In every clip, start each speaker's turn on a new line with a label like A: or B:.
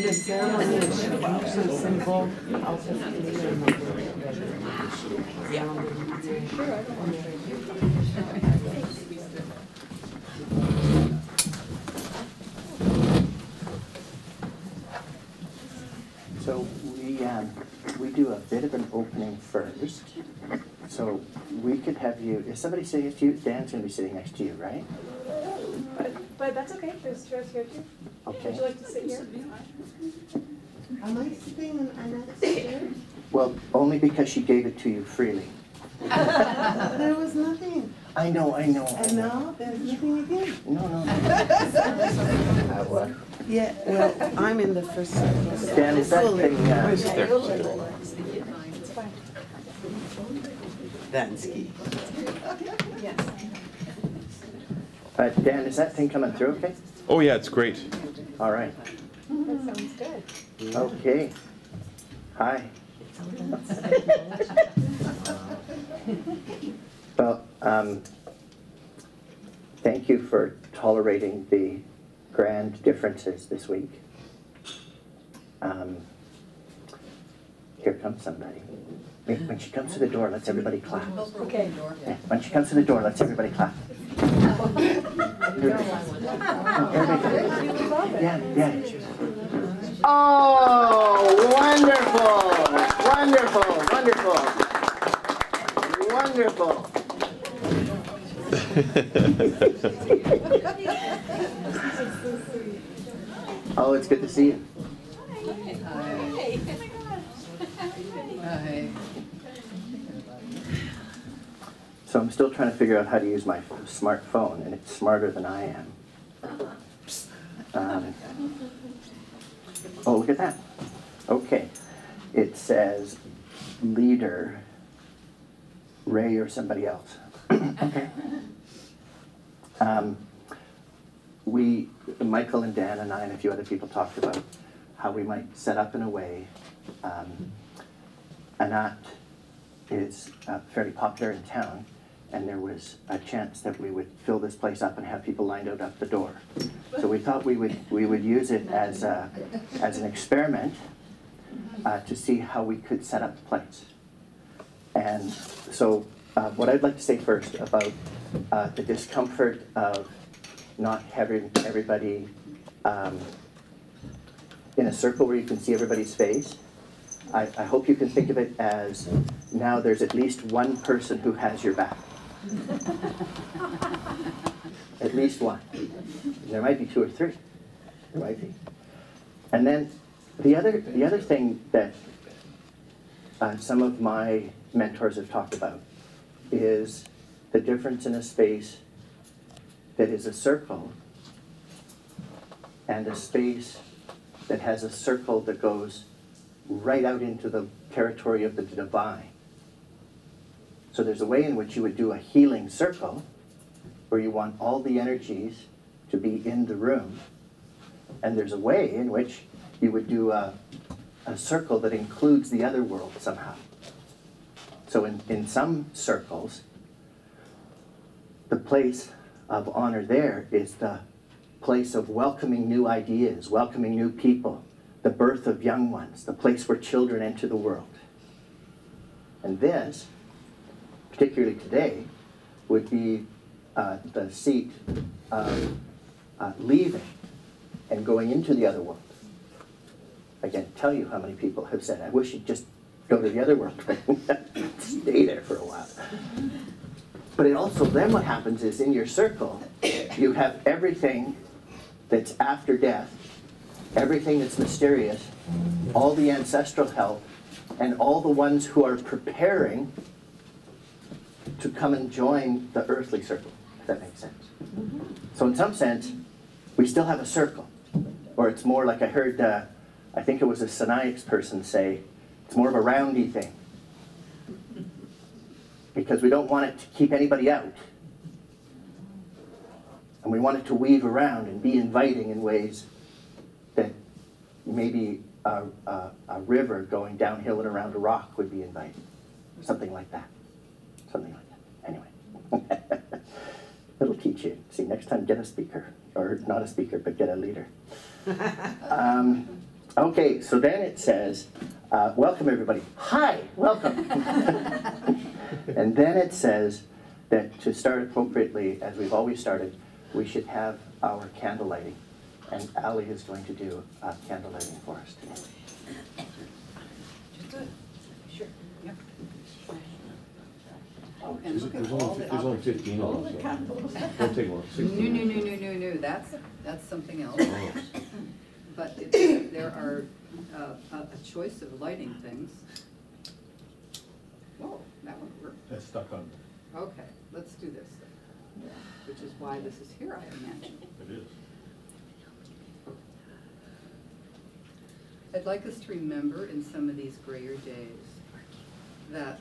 A: the ceremony is so simple.
B: So we do a bit of an opening first. So we could have you, is somebody sitting next to you? Dan's going to be sitting next to you, right?
C: But that's okay. There's chairs here too.
B: Okay.
C: Would you like to sit here?
A: Am I sitting on Anat's chair?
B: Well, only because she gave it to you freely.
A: There was nothing.
B: I know.
A: And now there's nothing again.
B: No.
A: Yeah, well, I'm in the first circle.
B: Dan, is that thing...
C: It's fine.
A: Dansky.
C: Yes.
B: Dan, is that thing coming through okay?
D: Oh yeah, it's great.
B: All right.
C: That sounds good.
B: Okay. Hi. Well, thank you for tolerating the grand differences this week. Here comes somebody. When she comes to the door, let's everybody clap.
C: Okay.
B: Yeah, when she comes to the door, let's everybody clap. Yeah. Oh, wonderful. Oh, it's good to see you.
E: Hi.
B: So I'm still trying to figure out how to use my smartphone, and it's smarter than I am. Oh, look at that. Okay. It says leader, Ray or somebody else. Okay. Michael and Dan and I and a few other people talked about how we might set up in a way. Anat is fairly popular in town, and there was a chance that we would fill this place up and have people lined out the door. So we thought we would use it as an experiment to see how we could set up the place. And so what I'd like to say first about the discomfort of not having everybody in a circle where you can see everybody's face. I hope you can think of it as now there's at least one person who has your back. At least one. There might be two or three. There might be. And then the other thing that some of my mentors have talked about is the difference in a space that is a circle and a space that has a circle that goes right out into the territory of the divine. So there's a way in which you would do a healing circle where you want all the energies to be in the room. And there's a way in which you would do a circle that includes the other world somehow. So in some circles, the place of honor there is the place of welcoming new ideas, welcoming new people, the birth of young ones, the place where children enter the world. And this, particularly today, would be the seat of leaving and going into the other world. I can't tell you how many people have said, I wish you'd just go to the other world, stay there for a while. But it also, then what happens is in your circle, you have everything that's after death, everything that's mysterious, all the ancestral help, and all the ones who are preparing to come and join the earthly circle, if that makes sense. So in some sense, we still have a circle, or it's more like I heard, I think it was a Sinaiacs person say, it's more of a roundy thing. Because we don't want it to keep anybody out. And we want it to weave around and be inviting in ways that maybe a river going downhill and around a rock would be inviting. Something like that. Something like that. Anyway. It'll teach you. See, next time get a speaker. Or not a speaker, but get a leader. Okay, so then it says, welcome everybody. Hi, welcome. And then it says that to start appropriately, as we've always started, we should have our candle lighting. And Ali is going to do candle lighting for us today.
D: Sure, yeah.
E: There's only 15 of them, so don't take long. 16.
D: No, that's something else.
E: Oh.
D: But there are a choice of lighting things. Whoa, that one worked.
E: That's stuck on.
D: Okay, let's do this then, which is why this is here, I imagine.
E: It is.
D: I'd like us to remember in some of these grayer days that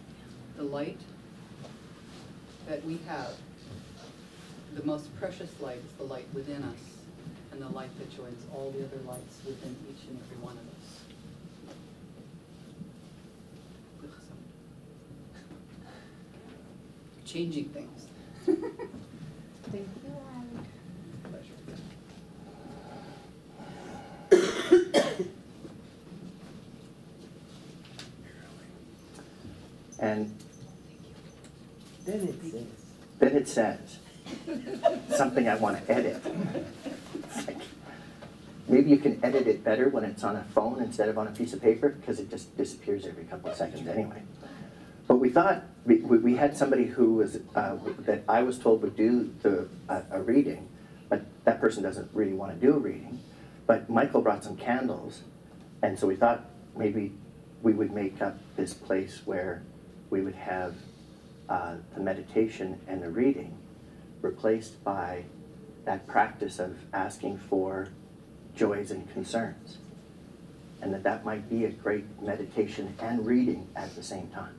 D: the light that we have, the most precious light is the light within us, and the light that joins all the other lights within each and every one of us. Changing things.
A: Thank you.
D: Pleasure.
B: And
A: Then
B: it says something I want to edit. It's like, maybe you can edit it better when it's on a phone instead of on a piece of paper, because it just disappears every couple of seconds anyway. But we thought, we had somebody who was, that I was told would do a reading, but that person doesn't really want to do a reading. But Michael brought some candles, and so we thought maybe we would make up this place where we would have the meditation and the reading replaced by that practice of asking for joys and concerns. And that might be a great meditation and reading at the same time.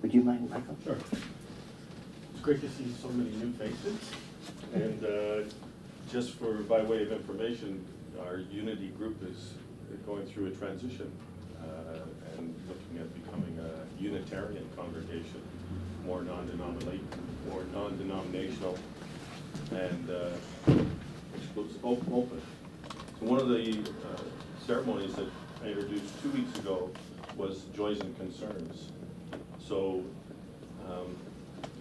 B: Would you mind, Michael?
F: Sure. It's great to see so many new faces. And just by way of information, our Unity group is going through a transition and looking at becoming a Unitarian congregation, more non-denominational, and was open. So one of the ceremonies that I introduced 2 weeks ago was Joys and Concerns. So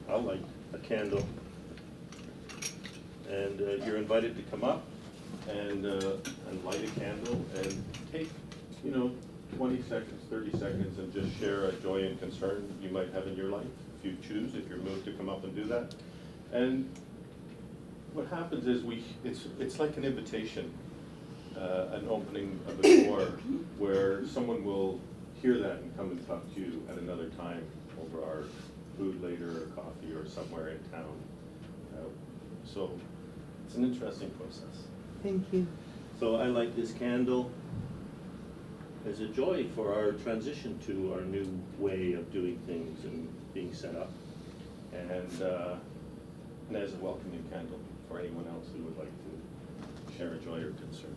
F: I'll light a candle, and you're invited to come up and light a candle and take, 20 seconds, 30 seconds, and just share a joy and concern you might have in your life, if you choose, if you're moved to come up and do that. And what happens is it's like an invitation, an opening of a door where someone will hear that and come and talk to you at another time over our food later or coffee or somewhere in town. So it's an interesting process.
A: Thank you.
G: So I light this candle as a joy for our transition to our new way of doing things and being set up, and as a welcoming candle for anyone else who would like to share a joy or concern.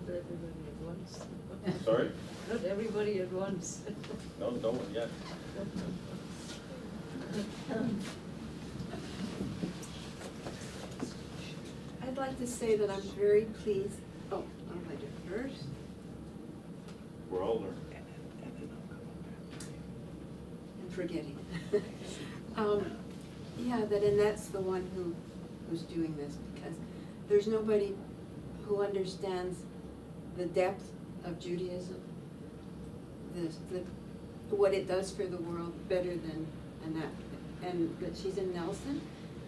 H: Not everybody at once.
F: Sorry?
H: Not everybody at once.
F: No one yet.
H: I'd like to say that I'm very pleased. Oh, I'll light it first.
F: We're all learning.
H: I'm forgetting. Yeah, that Annette's the one who's doing this, because there's nobody who understands the depth of Judaism, what it does for the world better than Annette. And that she's in Nelson,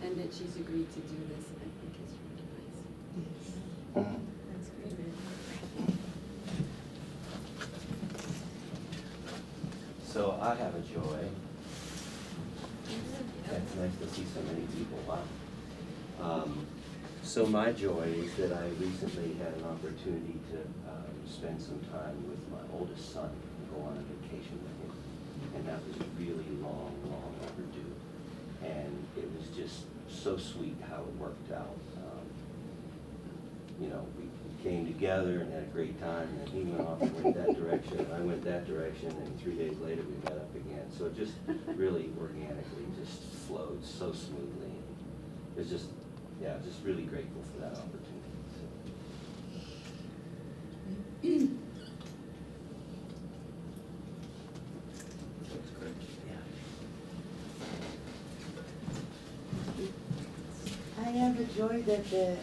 H: and that she's agreed to do this, I think is really nice.
B: Mhm.
H: That's great.
I: So I have a joy. It's nice to see so many people. Wow. So my joy is that I recently had an opportunity to spend some time with my oldest son and go on a vacation with him. And that was really long overdue. And it was just so sweet how it worked out. We came together and had a great time, and he went off and went that direction, and I went that direction, and 3 days later we met up again. So it just really organically just flowed so smoothly. It was just really grateful for that opportunity. So
A: enjoyed that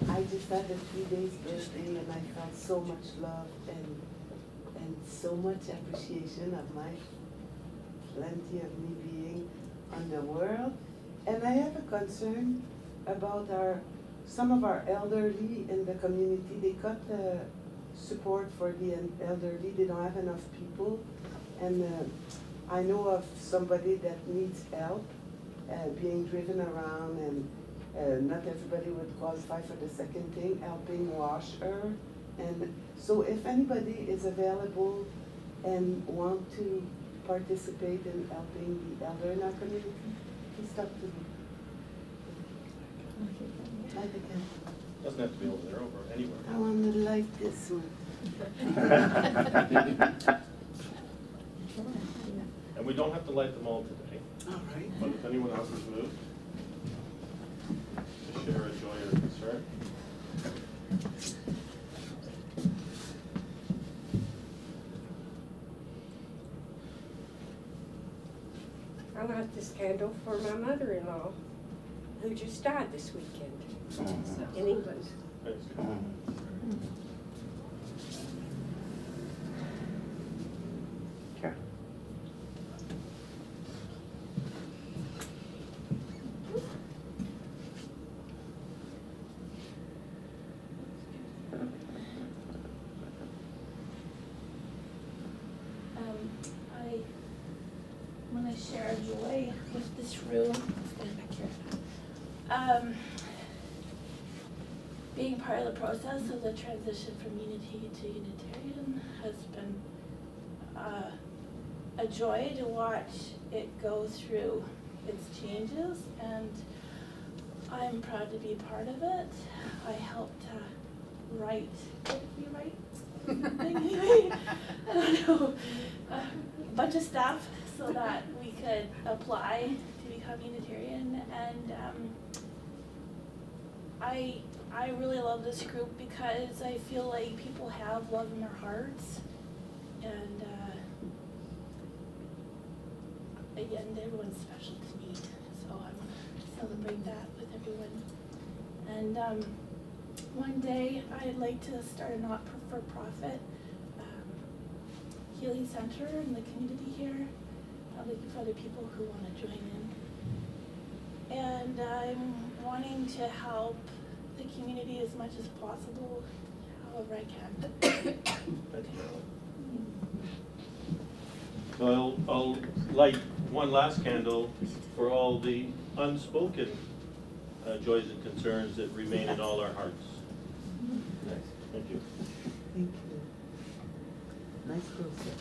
A: I just had a 3 days birthday and I felt so much love and so much appreciation of my plenty of me being on the world. And I have a concern about some of our elderly in the community. They cut the support for the elderly. They don't have enough people. And I know of somebody that needs help being driven around, and not everybody would qualify for the second thing, helping wash her. And so if anybody is available and want to participate in helping the elder in our community, please talk to me. Light the candle.
F: Doesn't have to be over there, over anywhere.
A: I want to light this one.
F: And we don't have to light them all today.
A: All right.
F: But if anyone else is moved to share a joy or concern.
J: I got this candle for my mother-in-law, who just died this weekend in England.
F: Thanks.
B: Karen.
K: I want to share joy with this room. Stand back here. Being part of the process of the transition from Unity to Unitarian has been a joy to watch it go through its changes, and I'm proud to be part of it. I helped write, what did we write? Anyway, I don't know, a bunch of stuff so that we could apply to become Unitarian, and I really love this group because I feel like people have love in their hearts, and again, everyone's special to me, so I want to celebrate that with everyone. And one day I'd like to start a not-for-profit healing center in the community here. I'm looking for other people who want to join in. And I'm wanting to help the community as much as possible, however I can.
G: So I'll light one last candle for all the unspoken joys and concerns that remain in all our hearts.
I: Nice.
G: Thank you.
A: Thank you. Nice process.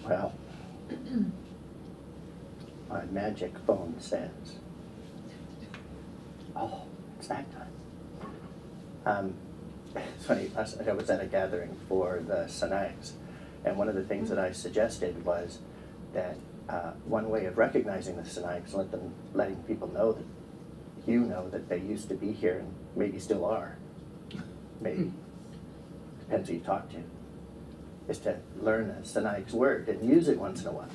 B: Well, my magic phone says, oh, it's that time. It's funny, I was at a gathering for the Sinaiacs, and one of the things that I suggested was that one way of recognizing the Sinaiacs, letting people know that you know that they used to be here and maybe still are, maybe, depends who you talk to, is to learn a Sinaiac's word and use it once in a while.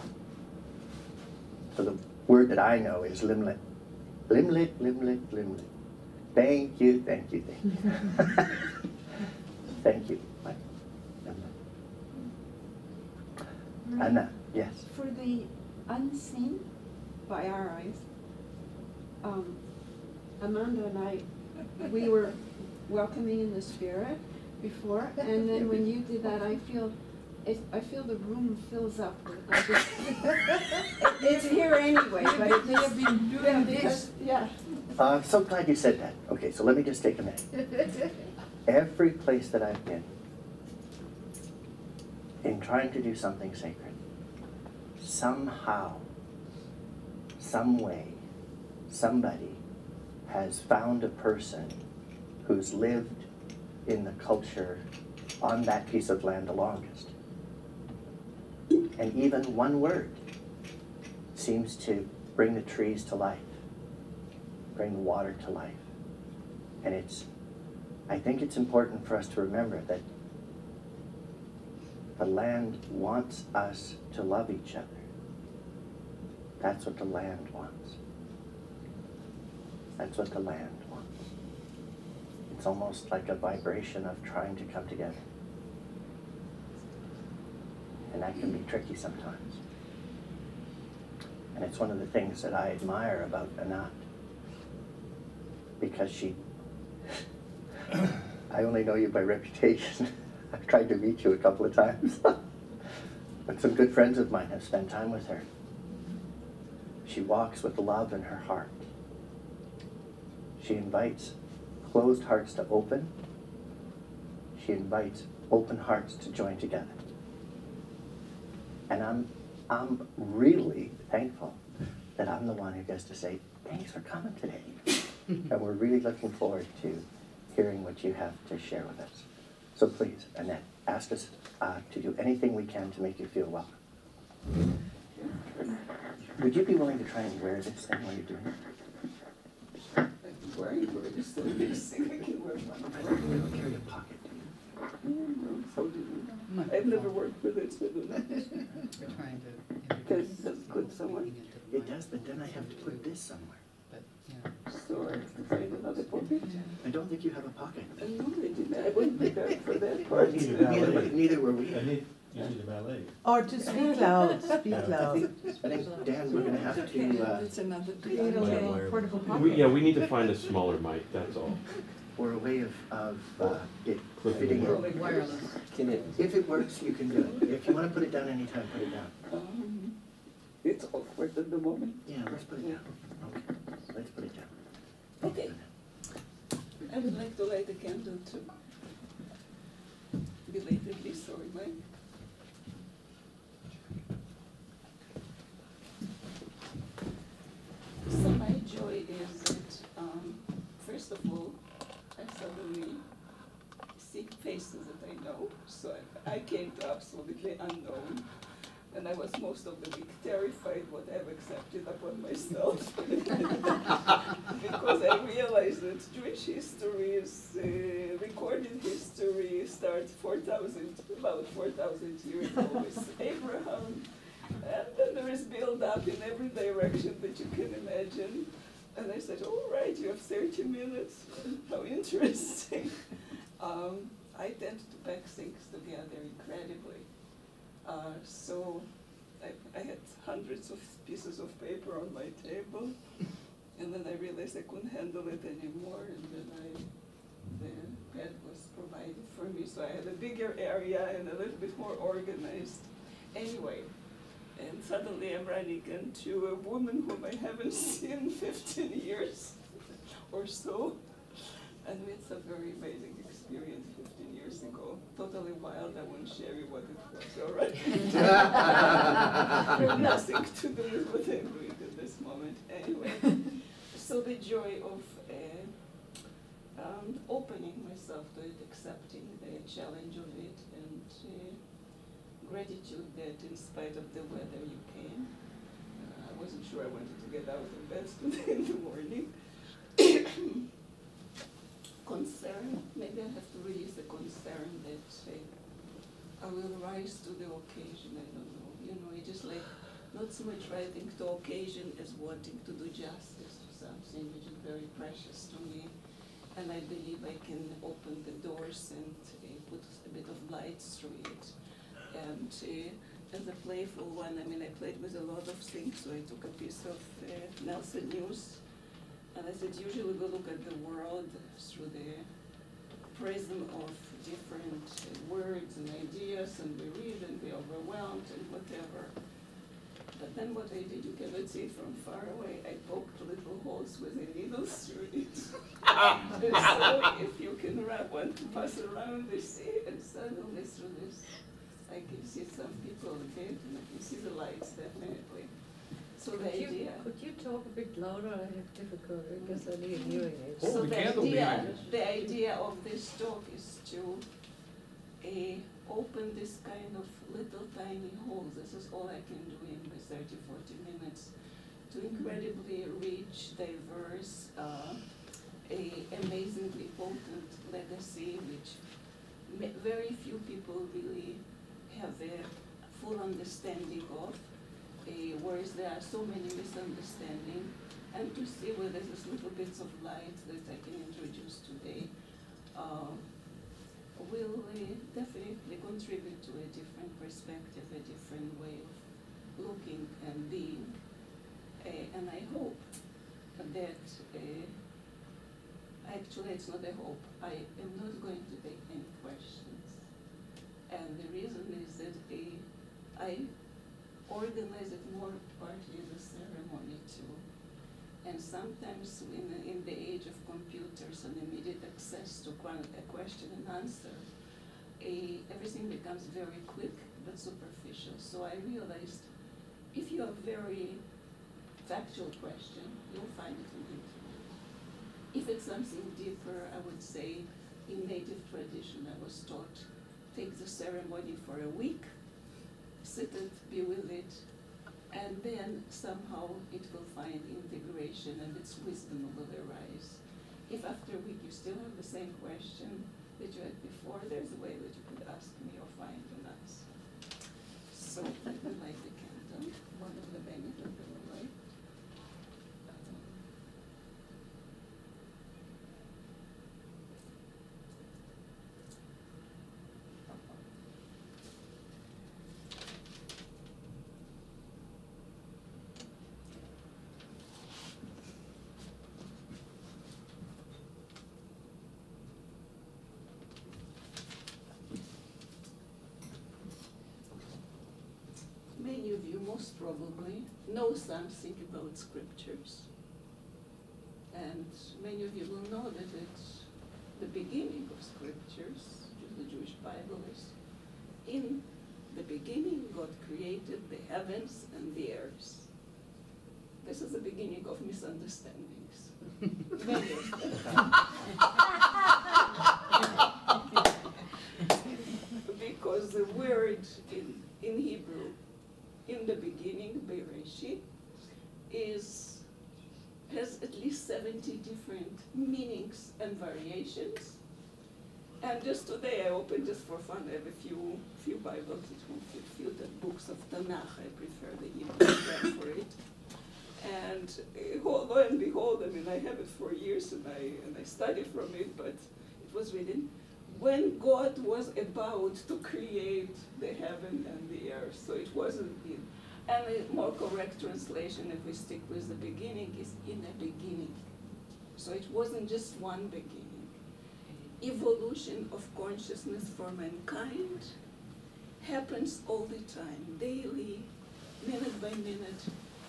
B: So the word that I know is limlit. Limlit, limlit, limlit. Thank you, thank you, thank you. Thank you. Anat, yes.
H: For the unseen by our eyes, Amanda and I, we were welcoming in the spirit before, and then when you did that, I feel the room fills up. It's here anyway, but it may have been doing this. Yeah.
B: I'm so glad you said that. Okay, so let me just take a minute. Every place that I've been, in trying to do something sacred, somehow, some way, somebody has found a person who's lived in the culture on that piece of land the longest. And even one word seems to bring the trees to life, bring the water to life. And I think it's important for us to remember that the land wants us to love each other. That's what the land wants. That's what the land wants. It's almost like a vibration of trying to come together. And that can be tricky sometimes. And it's one of the things that I admire about Anat. Because she, I only know you by reputation. I've tried to meet you a couple of times. But some good friends of mine have spent time with her. She walks with love in her heart. She invites closed hearts to open. She invites open hearts to join together. And I'm really thankful that I'm the one who gets to say, thanks for coming today. And we're really looking forward to hearing what you have to share with us. So please, Annette, ask us to do anything we can to make you feel welcome. Would you be willing to try and wear this thing while you're doing it?
L: I'm wearing this so basic, I can wear one.
B: Carry a pocket.
L: I've never worked with it, so I don't know.
D: We're trying to.
L: Because it does good somewhere.
B: It does, but then I have to put this somewhere.
D: But, yeah.
L: So I have to find another pocket.
B: I don't think you have a pocket.
L: I know I didn't. I wasn't prepared for that part.
B: Neither were we.
E: You need a ballet.
A: Or to speak loud, speak loud.
B: I think, Dan, we're going to have to,
L: It's another
C: Portable pocket.
E: We need to find a smaller mic, that's all.
B: or a way of it fitting in.
D: Wireless.
B: If it works, you can do it. If you want to put it down anytime, put it down.
L: It's awkward at the moment.
B: Yeah, let's put it down. Okay, let's put it down.
L: Okay. I would like to light a candle too. Belatedly, sorry, Mike. So my joy is that, first of all, I suddenly see faces that I know. So I came to absolutely unknown. And I was most of the week terrified what I've accepted upon myself. Because I realized that Jewish history is, recorded history starts about 4,000 years ago with Abraham. And then there is build up in every direction that you can imagine. And I said, all right, you have 30 minutes. How interesting. I tend to pack things together incredibly. So I had hundreds of pieces of paper on my table, and then I realized I couldn't handle it anymore, and then the bed was provided for me, so I had a bigger area and a little bit more organized. Anyway, and suddenly I'm running into a woman whom I haven't seen in 15 years or so. And it's a very amazing experience 15 years ago. Totally wild, I won't share you what it was, all right? Nothing to do with what I'm doing at this moment. Anyway, so the joy of opening myself to it, accepting the challenge of it, and gratitude that in spite of the weather you came. I wasn't sure I wanted to get out of bed today in the morning. Concern, maybe I have to release the concern that I will rise to the occasion, I don't know. You know, it's just like not so much rising to occasion as wanting to do justice to something which is very precious to me. And I believe I can open the doors and put a bit of light through it. And as a playful one, I mean, I played with a lot of things, so I took a piece of Nelson News. And I said, usually we look at the world through the prism of different words and ideas, and we read and we're overwhelmed and whatever. But then what I did, you cannot see it from far away. I poked little holes with a needle through it. So if you can wrap one to pass around, you see, and suddenly through this, I can see some people dead, and I can see the lights, definitely. So the idea.
C: Could you talk a bit louder? I have difficulty because I need hearing aids.
L: So the idea of this talk is to open this kind of little tiny holes. This is all I can do in the 30, 40 minutes to incredibly rich, diverse, amazingly potent legacy, which very few people really have a full understanding of. Whereas there are so many misunderstandings, and to see where there's this little bits of light that I can introduce today will definitely contribute to a different perspective, a different way of looking and being. And I hope that, actually it's not a hope, I am not going to take any questions. And the reason is that I organize it more partly as a ceremony too. And sometimes in the age of computers and immediate access to a question and answer, everything becomes very quick but superficial. So I realized if you have a very factual question, you'll find it in the internet. If it's something deeper, I would say in native tradition I was taught, take the ceremony for a week, sit and be with it, and then somehow it will find integration and its wisdom will arise. If after a week you still have the same question that you had before, there's a way that you could ask me or find an answer. So let me light the candle, one of the many that we will light. Many of you most probably know something about scriptures. And many of you will know that it's the beginning of scriptures, the Jewish Bible is, in the beginning God created the heavens and the earth. This is the beginning of misunderstandings. Many of them. Because the word in Hebrew, in the beginning, Bereshit, has at least 70 different meanings and variations. And just today I opened, just for fun, I have a few Bibles, a few books of Tanakh. I prefer the Hebrew term for it. And lo and behold, I mean, I have it for years and I study from it, but it was written when God was about to create the heaven and the earth. So it wasn't in. And a more correct translation, if we stick with the beginning, is in a beginning. So it wasn't just one beginning. Evolution of consciousness for mankind happens all the time, daily, minute by minute,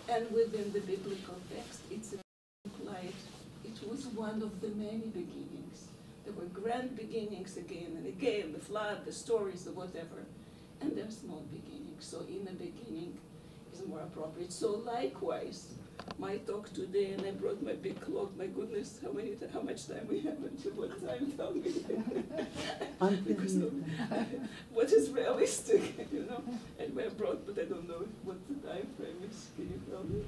L: and within the biblical text, it's implied it was one of the many beginnings. There were grand beginnings again and again, the flood, the stories, the whatever, and there are small beginnings. So in the beginning is more appropriate. So likewise, my talk today, and I brought my big clock, my goodness, how much time we have until what time, tell me. Because what is realistic, you know? And I brought, but I don't know what the time frame is. Can you tell me?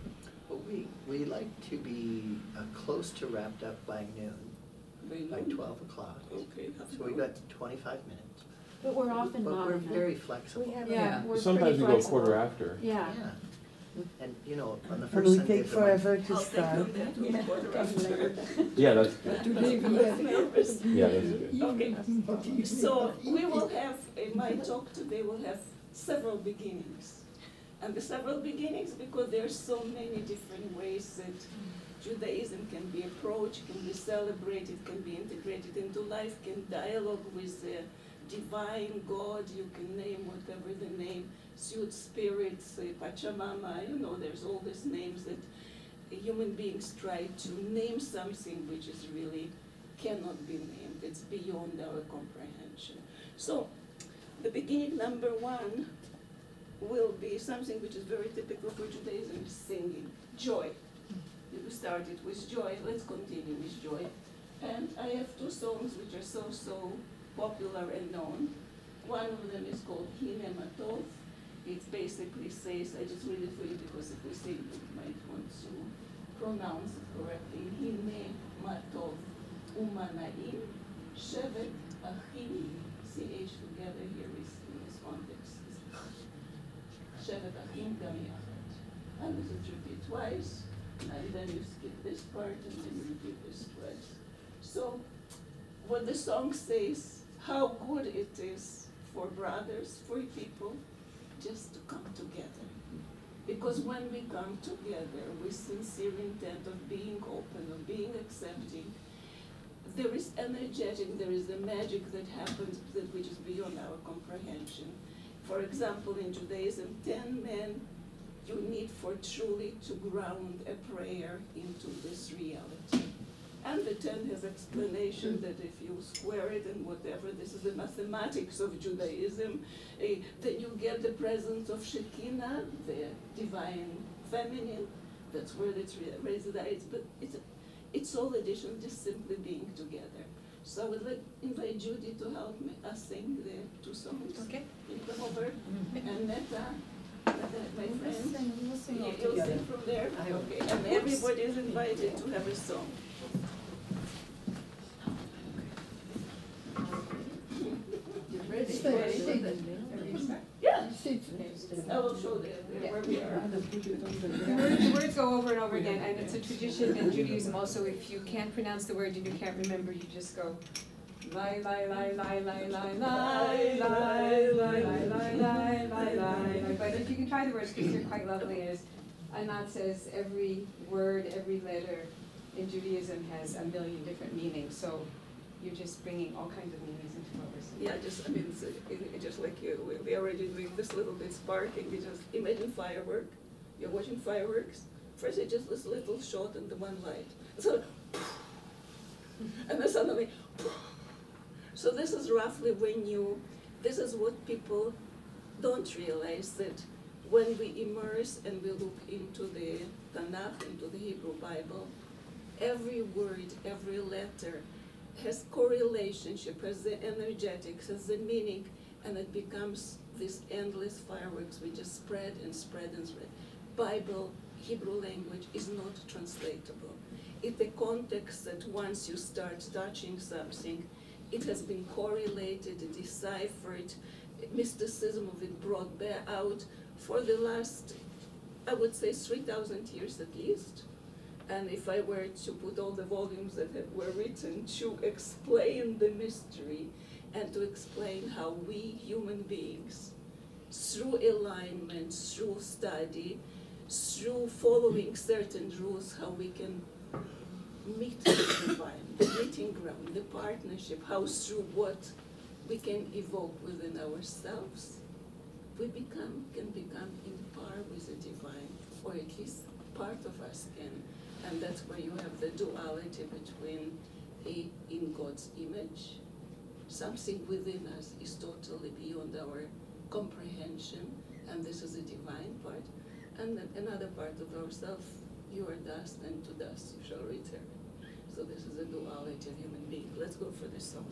B: Well, we like to be close to wrapped up by noon, by 12 o'clock.
L: Okay.
B: So we got 25 minutes.
H: But we're often
B: But
H: not.
B: we're very flexible.
H: We're
E: Sometimes
H: pretty
E: we go
H: flexible.
E: quarter after.
H: Yeah.
B: And you know, on the
A: And
B: first
A: we
B: Sunday
A: take
B: of the month,
A: forever to start.
E: Yeah, that's good. Yeah, that's good.
L: Okay, so we will have, my talk today will have several beginnings. And the several beginnings, because there are so many different ways that Judaism can be approached, can be celebrated, can be integrated into life, can dialogue with the divine God, you can name whatever the name suits, spirits, Pachamama, you know, there's all these names that human beings try to name something which is really cannot be named. It's beyond our comprehension. So the beginning number one will be something which is very typical for Judaism, is singing, joy. We started with joy, let's continue with joy. And I have two songs which are so popular and known. One of them is called Hine Matov. It basically says, I just read it for you because if we say it, you might want to pronounce it correctly. Hine Matov Umanaim Shevet Achim. CH together here is in this context. Shevet Achim Gam Yachat. And let's repeat twice. and then you skip this part, and then you do this twice. So, what the song says, how good it is for brothers, for people, just to come together. Because when we come together with sincere intent of being open, of being accepting, there is energetic, there is a magic that happens that which is beyond our comprehension. For example, in Judaism, 10 men you need for truly to ground a prayer into this reality. And the 10 has explanation that if you square it and whatever, this is the mathematics of Judaism, then you get the presence of Shekinah, the divine feminine, that's where it resides, but it's all addition, just simply being together. So I would like invite Judy to help me sing the 2 songs. Okay. You come over, and Netta, my friend,
C: We'll sing all
L: you'll
C: together.
L: sing from there. Okay, and everybody is invited to have a song. Yeah. I will show them where we are.
C: The words go over and over again, and it's a tradition in Judaism also. If you can't pronounce the word and you can't remember, you just go lie, lie, lie, lie, lie, lie, lie, lie, lie, lie, lie, lie, lie. But if you can try the words, because they're quite lovely, as Anat says, every word, every letter in Judaism has a million different meanings. So you're just bringing all kinds of meanings into what we're saying.
L: Yeah, I mean, it's just like we already doing this little bit sparking. You just imagine firework. You're watching fireworks. First, it's just this little shot and the one light. So, and then suddenly, so this is roughly this is what people don't realize, that when we immerse and we look into the Tanakh, into the Hebrew Bible, every word, every letter has correlationship, has the energetics, has the meaning, and it becomes this endless fireworks. We just spread and spread and spread. Bible, Hebrew language is not translatable. It's a context that once you start touching something, it has been correlated, deciphered, mysticism of it brought back out for the last, I would say, 3,000 years at least. And if I were to put all the volumes that were written to explain the mystery and to explain how we human beings, through alignment, through study, through following certain rules, how we can meet the divine, the meeting ground, the partnership, how through what we can evoke within ourselves, we can become in par with the divine, or at least part of us can. And that's where you have the duality between in God's image. Something within us is totally beyond our comprehension, and this is the divine part. And then another part of ourself, you are dust, and to dust you shall return. So this is the duality of human being. Let's go for this song.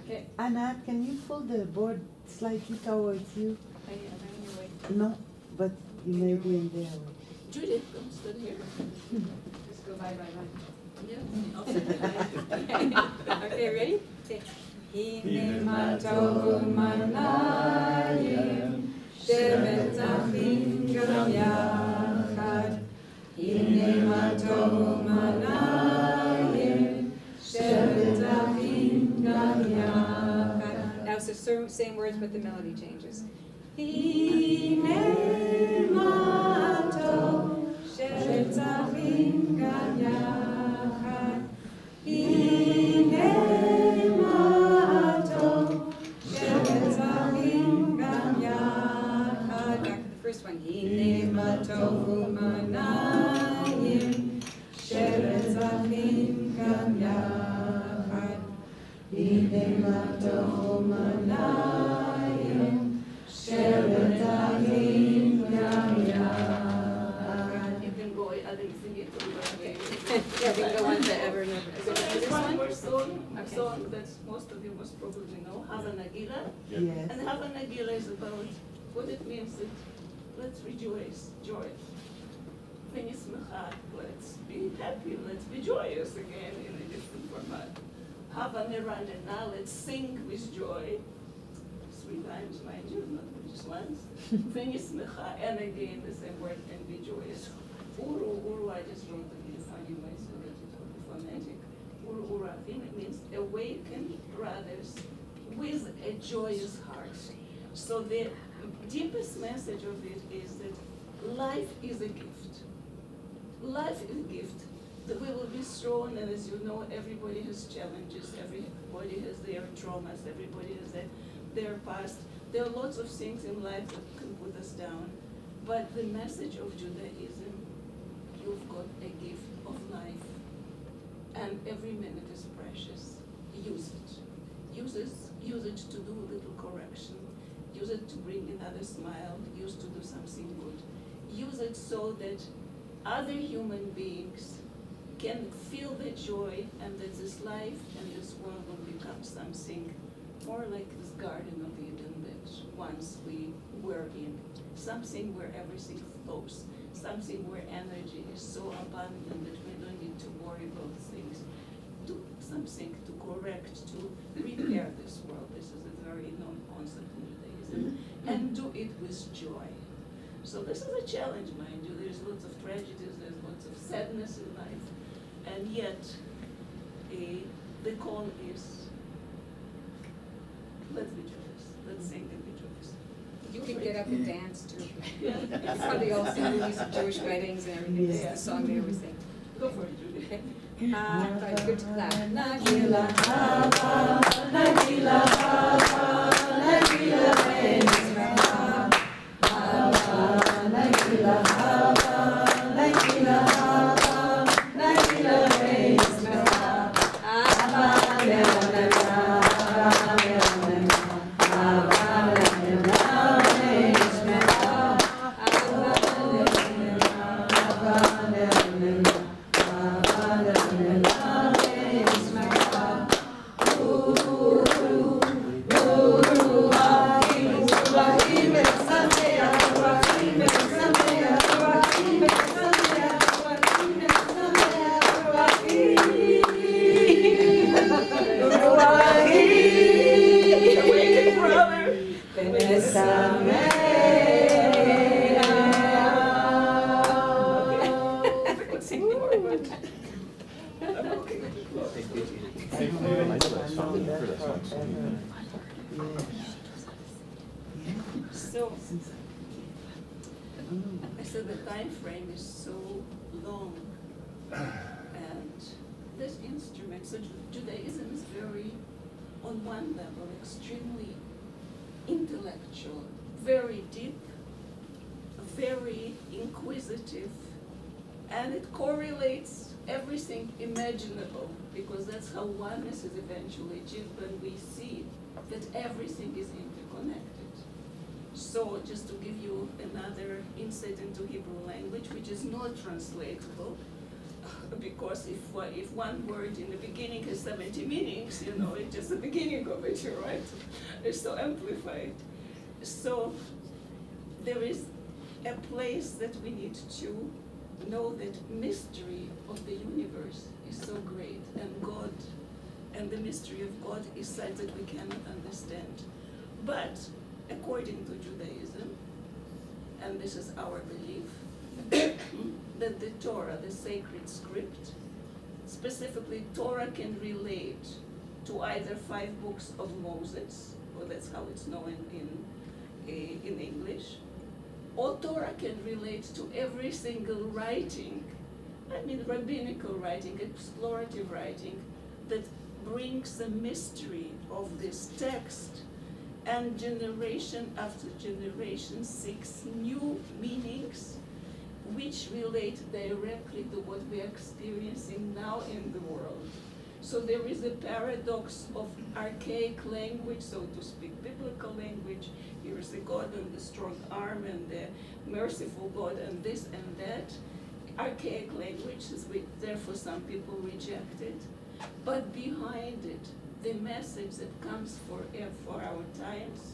C: Okay.
A: Anat, can you pull the board slightly towards you?
C: I'm on your way.
A: No, but you may be in there.
L: Judith, come stand here.
C: Just go bye, bye, bye.
L: Yeah, I'll sit there.
C: Okay, ready? Okay. Hine ma tov manayim, shevet achim gam yachad. Hine ma tov manayim, shevet achim gam yachad. Now it's the same words, but the melody changes. Hine ma tov, shevet achim gam yachad. Hine first one. Hine ma tovu manayim, shevet achim gam yachad. Hine ma tovu manayim, shevet achim gam yachad.
L: You can go, I didn't sing it from the way.
C: Yeah, we can go on to ever remember.
L: So there's one more song, a song that most of you must probably know, Hava Nagila.
A: Yes.
L: And Hava Nagila is about what it means that let's rejoice, joy. Let's be happy, let's be joyous again in a different format. Hava Neranena, let's sing with joy. 3 times, mind you, not just once. And again the same word, and be joyous. Uru, I just wrote it in a funny way so that it would be phonetic. Uru, I think it means awaken brothers with a joyous heart. So the deepest message of it is that life is a gift. Life is a gift that we will be thrown, and as you know, everybody has challenges, everybody has their traumas, everybody has their past. There are lots of things in life that can put us down. But the message of Judaism, you've got a gift of life, and every minute is precious. Use it. Use it to do a little correction. Use it to bring another smile. Use it to do something good. Use it so that other human beings can feel the joy, and that this life and this world will become something more like this Garden of Eden that once we were in. Something where everything flows. Something where energy is so abundant that we don't need to worry about things. Do something to correct, to repair this world. This is a very known concept in Judaism. And do it with joy. So this is a challenge, mind you. There's lots of tragedies, there's lots of sadness in life. And yet, the call is, let's rejoice. Let's sing and rejoice.
C: You can get up and dance too.
L: Yeah.
C: You probably all see movies of Jewish weddings and everything. This is the song they always sing.
L: Go for it, Judy.
C: Okay. Good to clap.
A: Nagila hava, nagila hava, nagila hava, nagila hava, nagila hava, nagila
L: So, I said the time frame is so long, and this instrument, so Judaism is very, on one level, extremely intellectual, very deep, very inquisitive, and it correlates everything imaginable, because that's how oneness is eventually achieved when we see that everything is interconnected. So just to give you another insight into Hebrew language, which is not translatable, because if one word in the beginning has 70 meanings, you know, it's just the beginning of it, right? It's so amplified. So there is a place that we need to know that mystery of the universe is so great, and God, and the mystery of God is such that we cannot understand. But according to Judaism, and this is our belief, that the Torah, the sacred script, specifically Torah can relate to either 5 books of Moses, or that's how it's known in English, or Torah can relate to every single writing, I mean rabbinical writing, explorative writing, that brings the mystery of this text, and generation after generation seeks new meanings which relate directly to what we are experiencing now in the world. So there is a paradox of archaic language, so to speak, biblical language. Here is the God and the strong arm and the merciful God and this and that. Archaic language is therefore some people reject it. But behind it, the message that comes for our times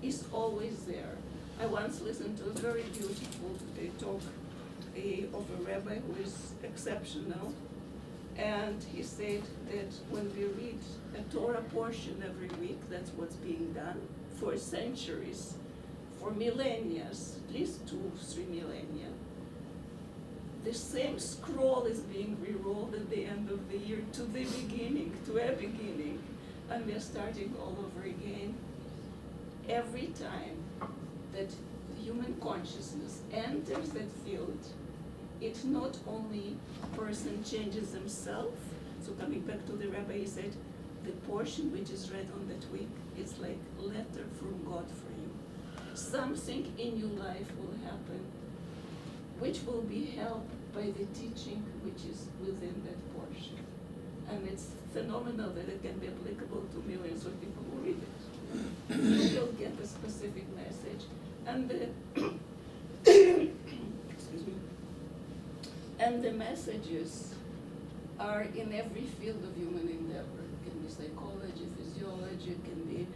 L: is always there. I once listened to a very beautiful talk of a rabbi who is exceptional, and he said that when we read a Torah portion every week, that's what's being done for centuries, for millennia, at least 2-3 millennia, the same scroll is being re-rolled at the end of the year to the beginning, to a beginning, and we're starting all over again. Every time that human consciousness enters that field, it not only person changes himself, so coming back to the rabbi, he said, the portion which is read on that week is like letter from God for you. Something in your life will happen which will be helped by the teaching which is within that portion. And it's phenomenal that it can be applicable to millions of people who read it. You will get a specific message. And the excuse me. And the messages are in every field of human endeavor. It can be psychology, physiology, it can be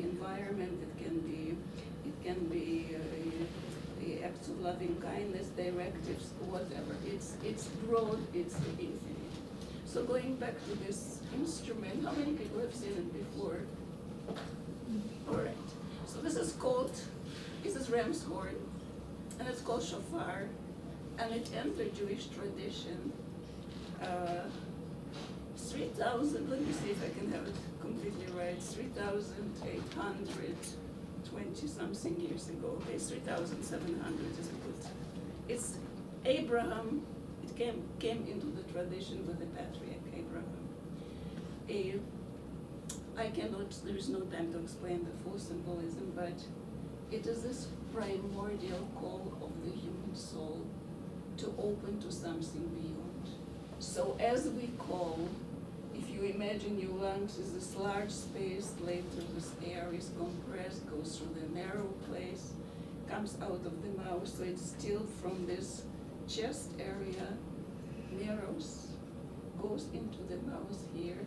L: environment, it can be acts of loving kindness, directives, whatever. It's broad, it's infinite. So going back to this instrument, how many people have seen it before? All right. So this is ram's horn, and it's called shofar, and it entered Jewish tradition 3,000, let me see if I can have it completely right, 3,820 something years ago. Okay, 3,700 is good. It's Abraham, it came into the tradition with the patriarch Abraham. There is no time to explain the full symbolism, but it is this primordial call of the human soul to open to something beyond. So as we call, if you imagine your lungs is this large space, later this air is compressed, goes through the narrow place, comes out of the mouth, so it's stilled from this chest area, narrows, goes into the mouth here,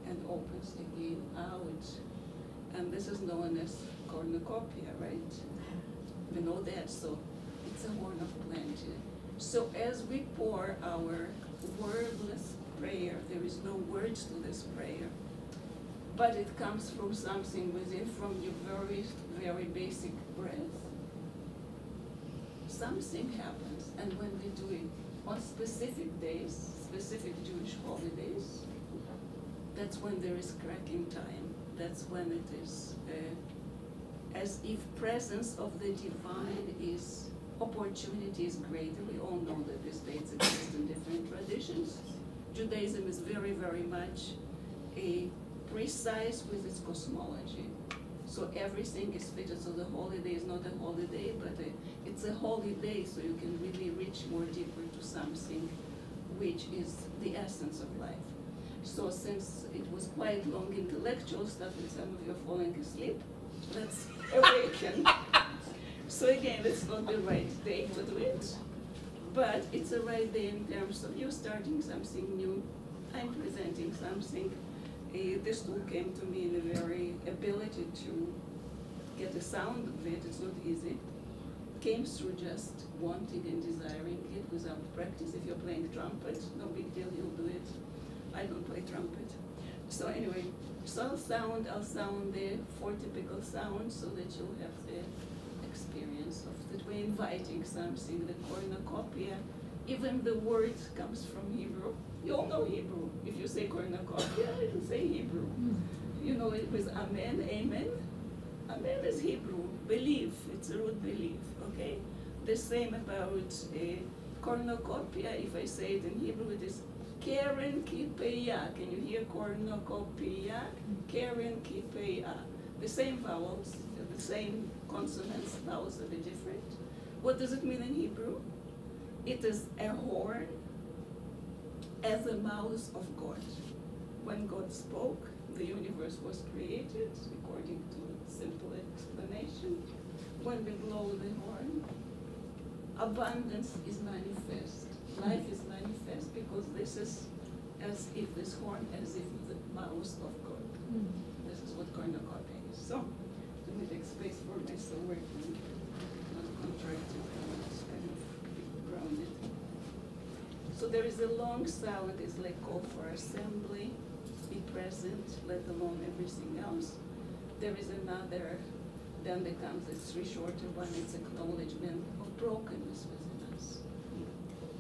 L: and opens again out. And this is known as cornucopia, right? We know that, so it's a horn of plenty. So as we pour our wordless prayer, there is no words to this prayer, but it comes from something within, from your very, very basic breath. Something happens, and when we do it on specific days, specific Jewish holidays, that's when there is cracking time. That's when it is as if presence of the divine is, opportunity is greater. We all know that these dates exist in different traditions. Judaism is very, very much precise with its cosmology. So everything is fitted. So the holiday is not a holiday, but it's a holy day, so you can really reach more deeper to something which is the essence of life. So since it was quite long intellectual stuff and some of you are falling asleep, let's awaken. So again, it's not the right day to do it, but it's a right day in terms of you starting something new. I'm presenting something. This tool came to me in a very ability to get a sound of it. It's not easy. Came through just wanting and desiring it without practice. If you're playing trumpet, no big deal, you'll do it. I don't play trumpet. So anyway, so I'll sound the 4 typical sounds so that you'll have the experience of that we're inviting something, the cornucopia. Even the word comes from Hebrew. You all know Hebrew. If you say cornucopia, you say Hebrew. You know it was amen, amen. Amen is Hebrew, believe, it's a root belief, okay? The same about cornucopia, if I say it in Hebrew, it is Keren kipeya. Can you hear cornucopia? Keren kipeya. The same vowels, the same consonants, vowels are a bit different. What does it mean in Hebrew? It is a horn as the mouth of God. When God spoke, the universe was created, according to a simple explanation. When we blow the horn, abundance is manifest. Life is manifest because this is as if this horn, as if the mouth of God. This is what cornucopia is. So, to make space for my soul working, not contracted, kind of grounded. So there is a long sound, it's like call for assembly, be present, let alone everything else. There is another, then there comes a 3 shorter one, it's acknowledgement of brokenness within us.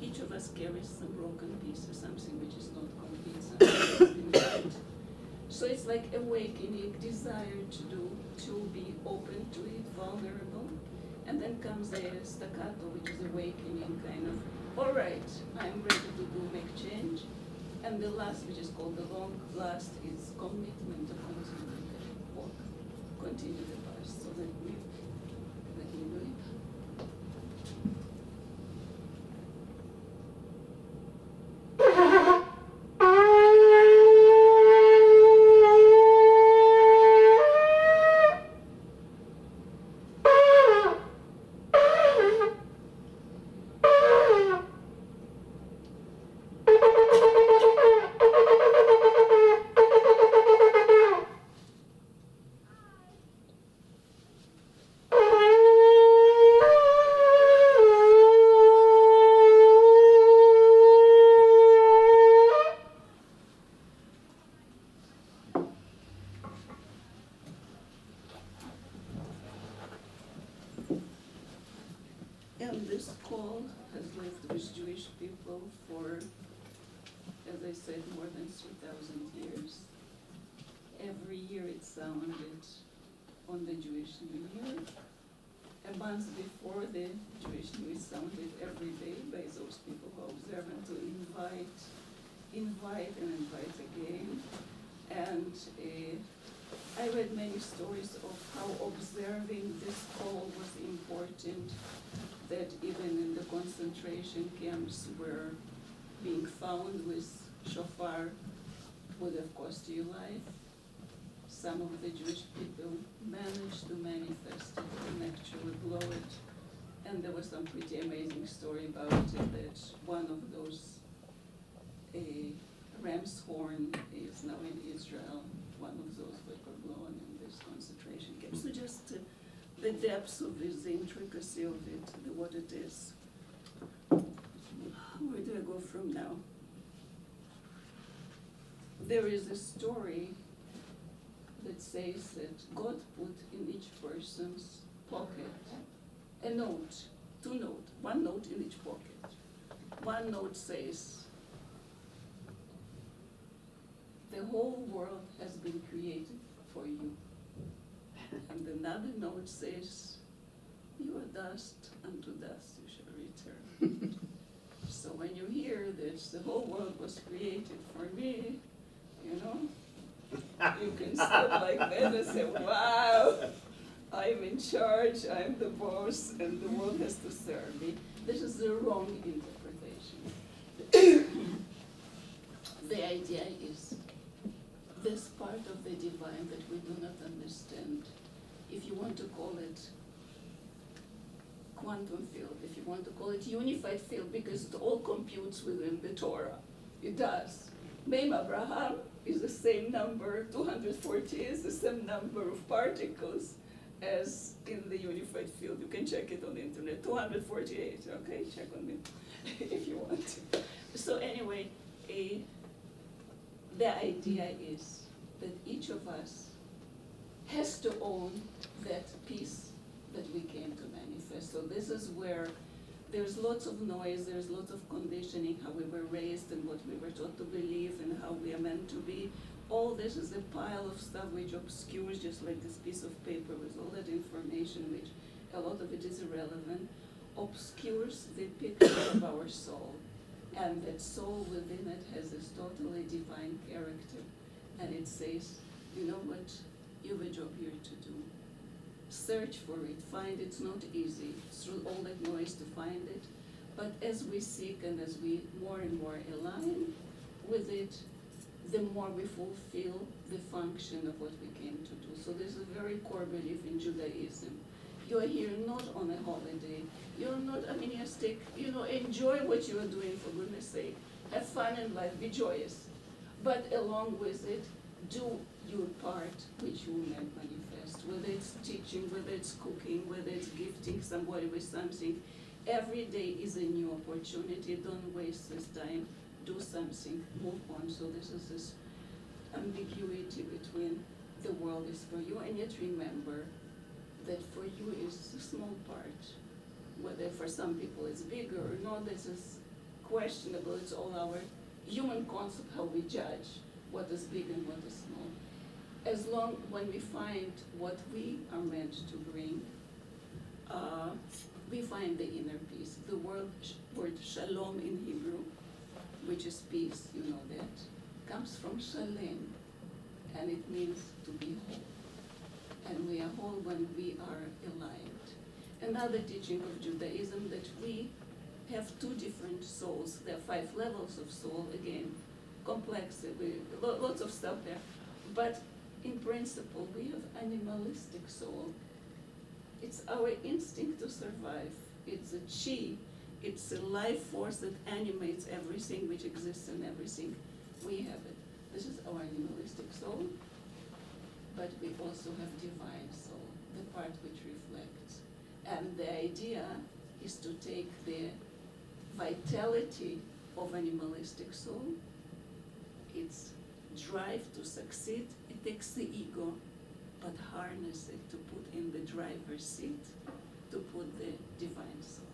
L: each of us carries some broken pieces, something which is not complete, something that's been hurt. So it's like awakening, desire to be open to it, vulnerable. And then comes a staccato, which is awakening, kind of, all right, I'm ready to make change. And the last, which is called the long last, is commitment to continue the walk, continue the path. So let me do it. And this call has lived with Jewish people for, as I said, more than 3,000 years. Every year it sounded on the Jewish New Year. A month before the Jewish New Year sounded every day by those people who are observant to invite again. And I read many stories of how observing this call was important, that even in the concentration camps where being found with shofar would have cost you life. Some of the Jewish people managed to manifest it and actually blow it. And there was some pretty amazing story about it, that one of those ram's horn is now in Israel, one of those that were blown in this concentration camp. So just the depths of this, the intricacy of it, what it is. Where do I go from now? There is a story that says that God put in each person's pocket a note, one note in each pocket. One note says, the whole world has been created for you. And another note says, you are dust, and to dust you shall return. So when you hear that the whole world was created for me, you know, you can stop like that and say, wow, I'm in charge, I'm the boss, and the world has to serve me. This is the wrong interpretation. The idea is this part of the divine that we do not understand. If you want to call it quantum field, if you want to call it unified field, because it all computes within the Torah. It does. Mem Abraham is the same number, 240 is the same number of particles as in the unified field. You can check it on the internet, 248, okay? Check on me if you want to. So anyway, the idea is that each of us has to own that piece that we came to manifest. So this is where there's lots of noise, there's lots of conditioning, how we were raised and what we were taught to believe and how we are meant to be. All this is a pile of stuff which obscures, just like this piece of paper with all that information, which a lot of it is irrelevant, obscures the picture of our soul. And that soul within it has this totally divine character. And it says, you know what, you have a job here to do. Search for it, find it. It's not easy through all that noise to find it. But as we seek and as we more and more align with it, the more we fulfill the function of what we came to do. So this is a very core belief in Judaism. You're here not on a holiday. You're not aministic. You know, enjoy what you are doing, for goodness sake. Have fun in life, be joyous. But along with it, do your part, which you will manifest. Whether it's teaching, whether it's cooking, whether it's gifting somebody with something. Every day is a new opportunity. Don't waste this time. Do something, move on. So this is this ambiguity between the world is for you, and yet remember that for you is a small part. Whether for some people it's bigger or not, this is questionable. It's all our human concept, how we judge what is big and what is small. As long when we find what we are meant to bring, we find the inner peace. The word shalom in Hebrew, which is peace, you know that, comes from shalem, and it means to be whole. And we are whole when we are aligned. Another teaching of Judaism that we have two different souls. There are 5 levels of soul, again, complex, lots of stuff there. But in principle, we have animalistic soul. It's our instinct to survive. It's a chi. It's a life force that animates everything which exists in everything. We have it. This is our animalistic soul. But we also have divine soul, the part which reflects. And the idea is to take the vitality of animalistic soul, its drive to succeed. It takes the ego, but harness it to put in the driver's seat, to put the divine soul.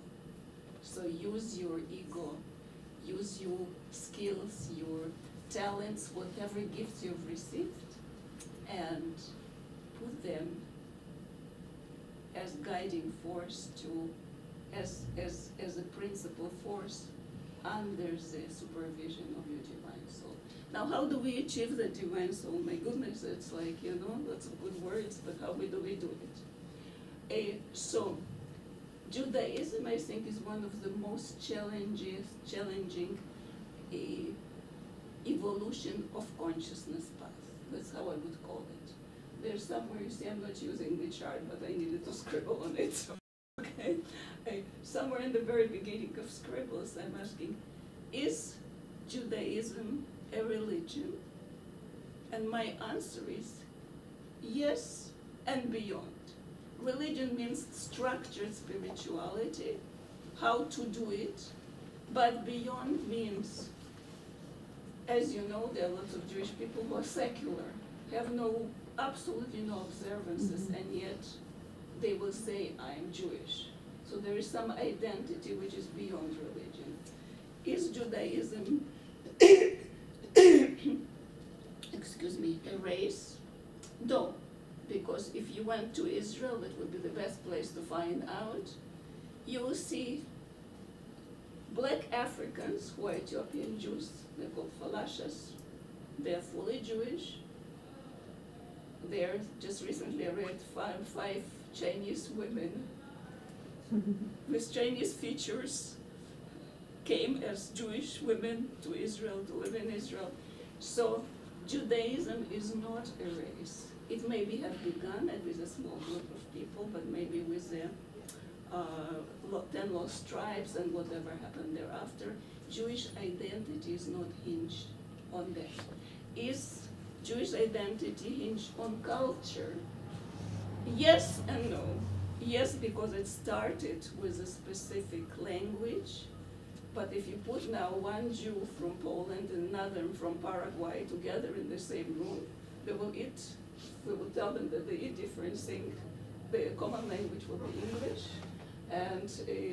L: So use your ego, use your skills, your talents, whatever gifts you've received, and put them as guiding force to, as a principal force under the supervision of your divine soul. Now, how do we achieve the divine soul? My goodness, it's like, you know, lots of good words, but how do we do it? So, Judaism, I think, is one of the most challenging evolution of consciousness path. That's how I would call it. There's somewhere, you see, I'm not using the chart, but I needed to scribble on it. Okay? Somewhere in the very beginning of scribbles, I'm asking, is Judaism a religion? And my answer is yes and beyond. Religion means structured spirituality, how to do it, but beyond means, as you know, there are lots of Jewish people who are secular, have absolutely no observances, and yet they will say, I'm Jewish. So there is some identity which is beyond religion. Is Judaism, excuse me, a race? No, because if you went to Israel, that would be the best place to find out. You will see black Africans who are Ethiopian Jews, they're called falashas. They're fully Jewish. They're, just recently I read five Chinese women with Chinese features came as Jewish women to Israel, to live in Israel. So Judaism is not a race. It maybe have begun with a small group of people, but maybe with the 10 lost tribes and whatever happened thereafter. Jewish identity is not hinged on that. Is Jewish identity hinged on culture? Yes and no. Yes, because it started with a specific language, but if you put now one Jew from Poland and another from Paraguay together in the same room, they will eat. We will tell them that they eat different things. The common language will be English, and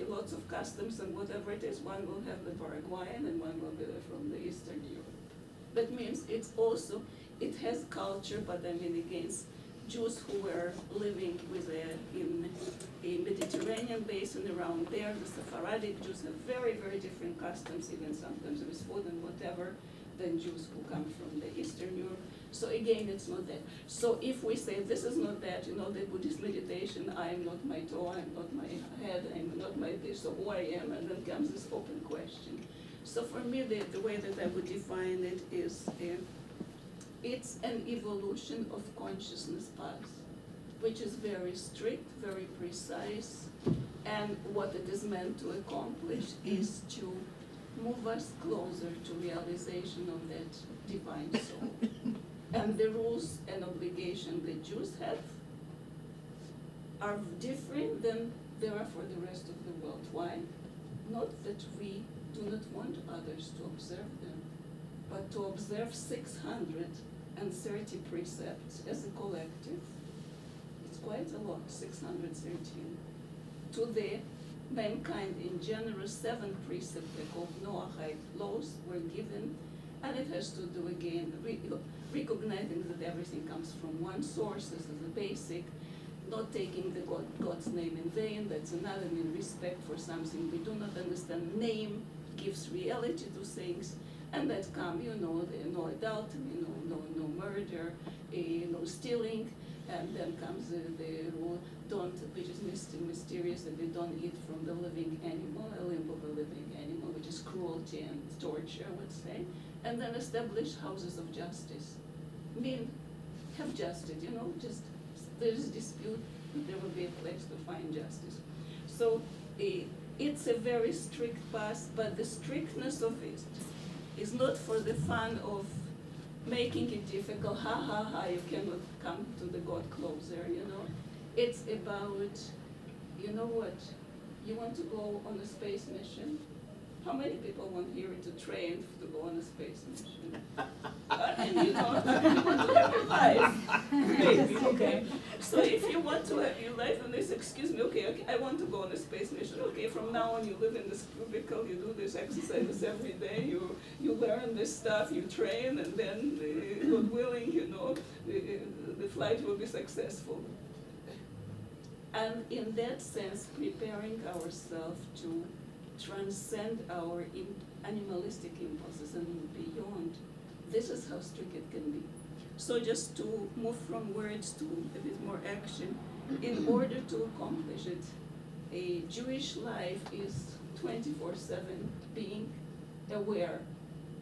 L: lots of customs and whatever it is. One will have the Paraguayan and one will be from the Eastern Europe. That means it's also, it has culture, but I mean against Jews who were living in a Mediterranean basin around there. The Sephardic Jews have very, very different customs, even sometimes with food and whatever, than Jews who come from the Eastern Europe. So again, it's not that. So if we say this is not that, you know, the Buddhist meditation, I am not my toe, I am not my head, I am not my this, so who I am, and then comes this open question. So for me, the way that I would define it is, it's an evolution of consciousness path, which is very strict, very precise, and what it is meant to accomplish is to move us closer to realization of that divine soul. And the rules and obligations that Jews have are different than they are for the rest of the world. Why? Not that we do not want others to observe them, but to observe 630 precepts as a collective. It's quite a lot, 613, to the mankind in general, 7 precepts called Noahide laws were given, and it has to do again recognizing that everything comes from one source. This is the basic. Not taking the God's name in vain. That's another. I mean, respect for something we do not understand. Name gives reality to things, and that come, no adultery, no murder, no stealing, and then comes the rule, which is mysterious, that we don't eat from the living animal, a limb of a living animal, which is cruelty and torture, I would say, and then establish houses of justice. Have justice, just there's dispute, there will be a place to find justice. So it's a very strict path, but the strictness of it is not for the fun of making it difficult, you cannot come to the God closer, It's about, what, you want to go on a space mission? How many people want here to train to go on a space mission? And you want to have your life, maybe, okay? So if you want to have your life, and they say, excuse me, okay, I want to go on a space mission. Okay, from now on you live in this cubicle, you do this exercises every day, you learn this stuff, you train, and then, God willing, the flight will be successful. And in that sense, preparing ourselves to transcend our animalistic impulses and beyond. This is how strict it can be. So just to move from words to a bit more action, in order to accomplish it, a Jewish life is 24/7 being aware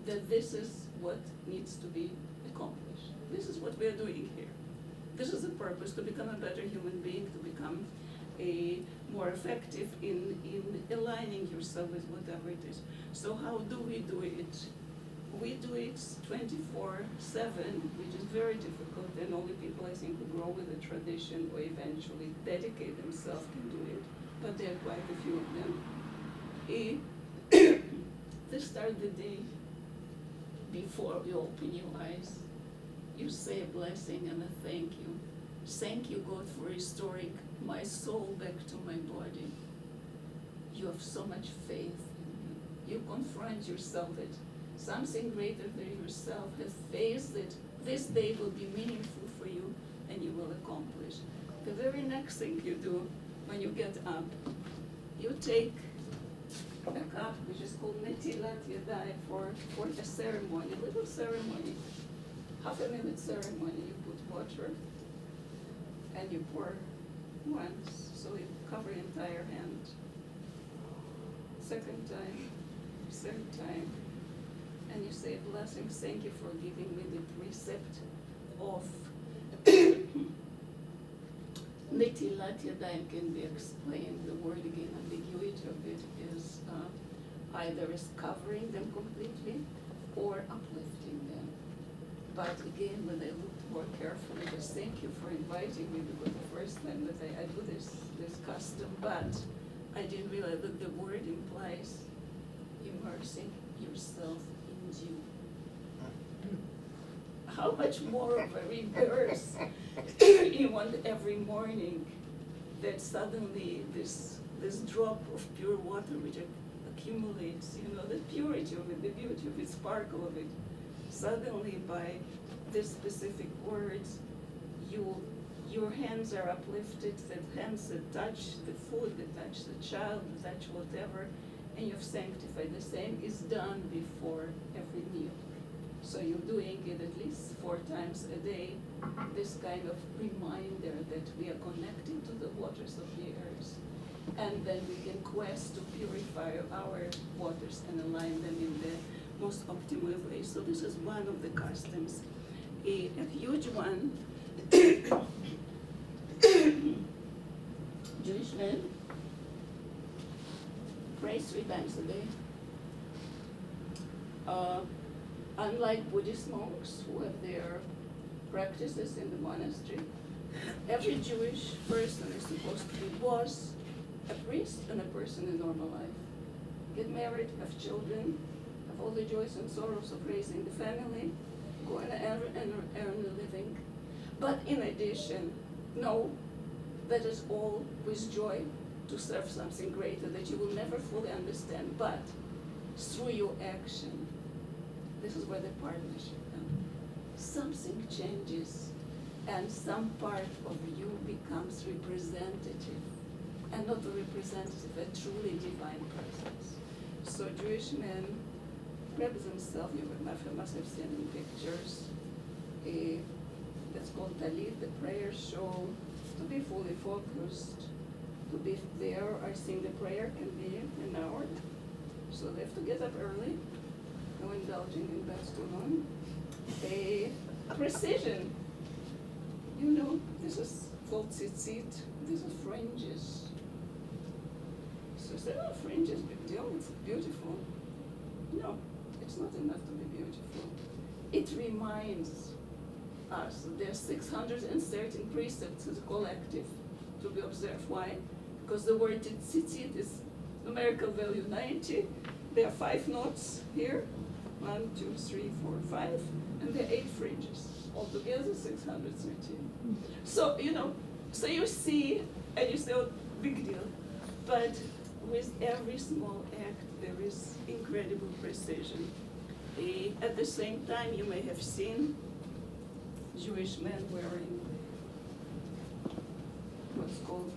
L: that this is what needs to be accomplished. This is what we are doing here. This is the purpose, to become a better human being, to become more effective in aligning yourself with whatever it is. So how do we do it? We do it 24/7, which is very difficult, and only people, I think, who grow with a tradition or eventually dedicate themselves can do it, but there are quite a few of them. They start the day before you open your eyes. You say a blessing and a thank you. Thank you, God, for restoring my soul back to my body. You have so much faith in me. You confront yourself that something greater than yourself has faith that this day will be meaningful for you and you will accomplish. The very next thing you do when you get up, you take a cup which is called Netilat Yadai for a ceremony, a little ceremony, half-a-minute ceremony. You put water and you pour once, so you cover your entire hand. Second time, third time, and you say a blessing. Thank you for giving me the precept of Netilat Yadayim can be explained. The word again, ambiguity of it is either as covering them completely or uplifting them. But again, when I looked more carefully, just thank you for inviting me, because the first time that I do this custom, but I didn't realize that the word implies immersing yourself in you. How much more of a rebirth you want every morning, that suddenly this drop of pure water which accumulates, the purity of it, the beauty of it, sparkle of it, suddenly by these specific words, your hands are uplifted, the hands that touch the food, that touch the child, that touch whatever, and you've sanctified. The same is done before every meal. So you're doing it at least 4 times a day, this kind of reminder that we are connected to the waters of the earth. And then we can quest to purify our waters and align them in the most optimal way. So this is one of the customs. A huge one, Jewish men pray 3 times a day. Unlike Buddhist monks who have their practices in the monastery, every Jewish person is supposed to be was a priest and a person in normal life. Get married, have children, have all the joys and sorrows of raising the family, go and earn a living. But in addition, know that is all with joy to serve something greater that you will never fully understand, but through your action, this is where the partnership comes. Something changes, and some part of you becomes representative, and not a representative, a truly divine presence. So Jewish men grabs himself, you must have seen in pictures, that's called Talit, the prayer show, to be fully focused, to be there. I think the prayer can be an hour, so they have to get up early, no indulging in that too long. A precision, you know, this is called tzitzit, these are fringes. So say, oh, fringes, big deal, it's beautiful. No, it's not enough to be beautiful. It reminds us that there are 613 precepts as a collective to be observed. Why? Because the word tzitzit is numerical value 90. There are 5 knots here, 1, 2, 3, 4, 5, and there are 8 fringes. Altogether 613. So, you know, so you see, and you say, oh, big deal. But with every small act, there is incredible precision. At the same time, you may have seen Jewish men wearing what's called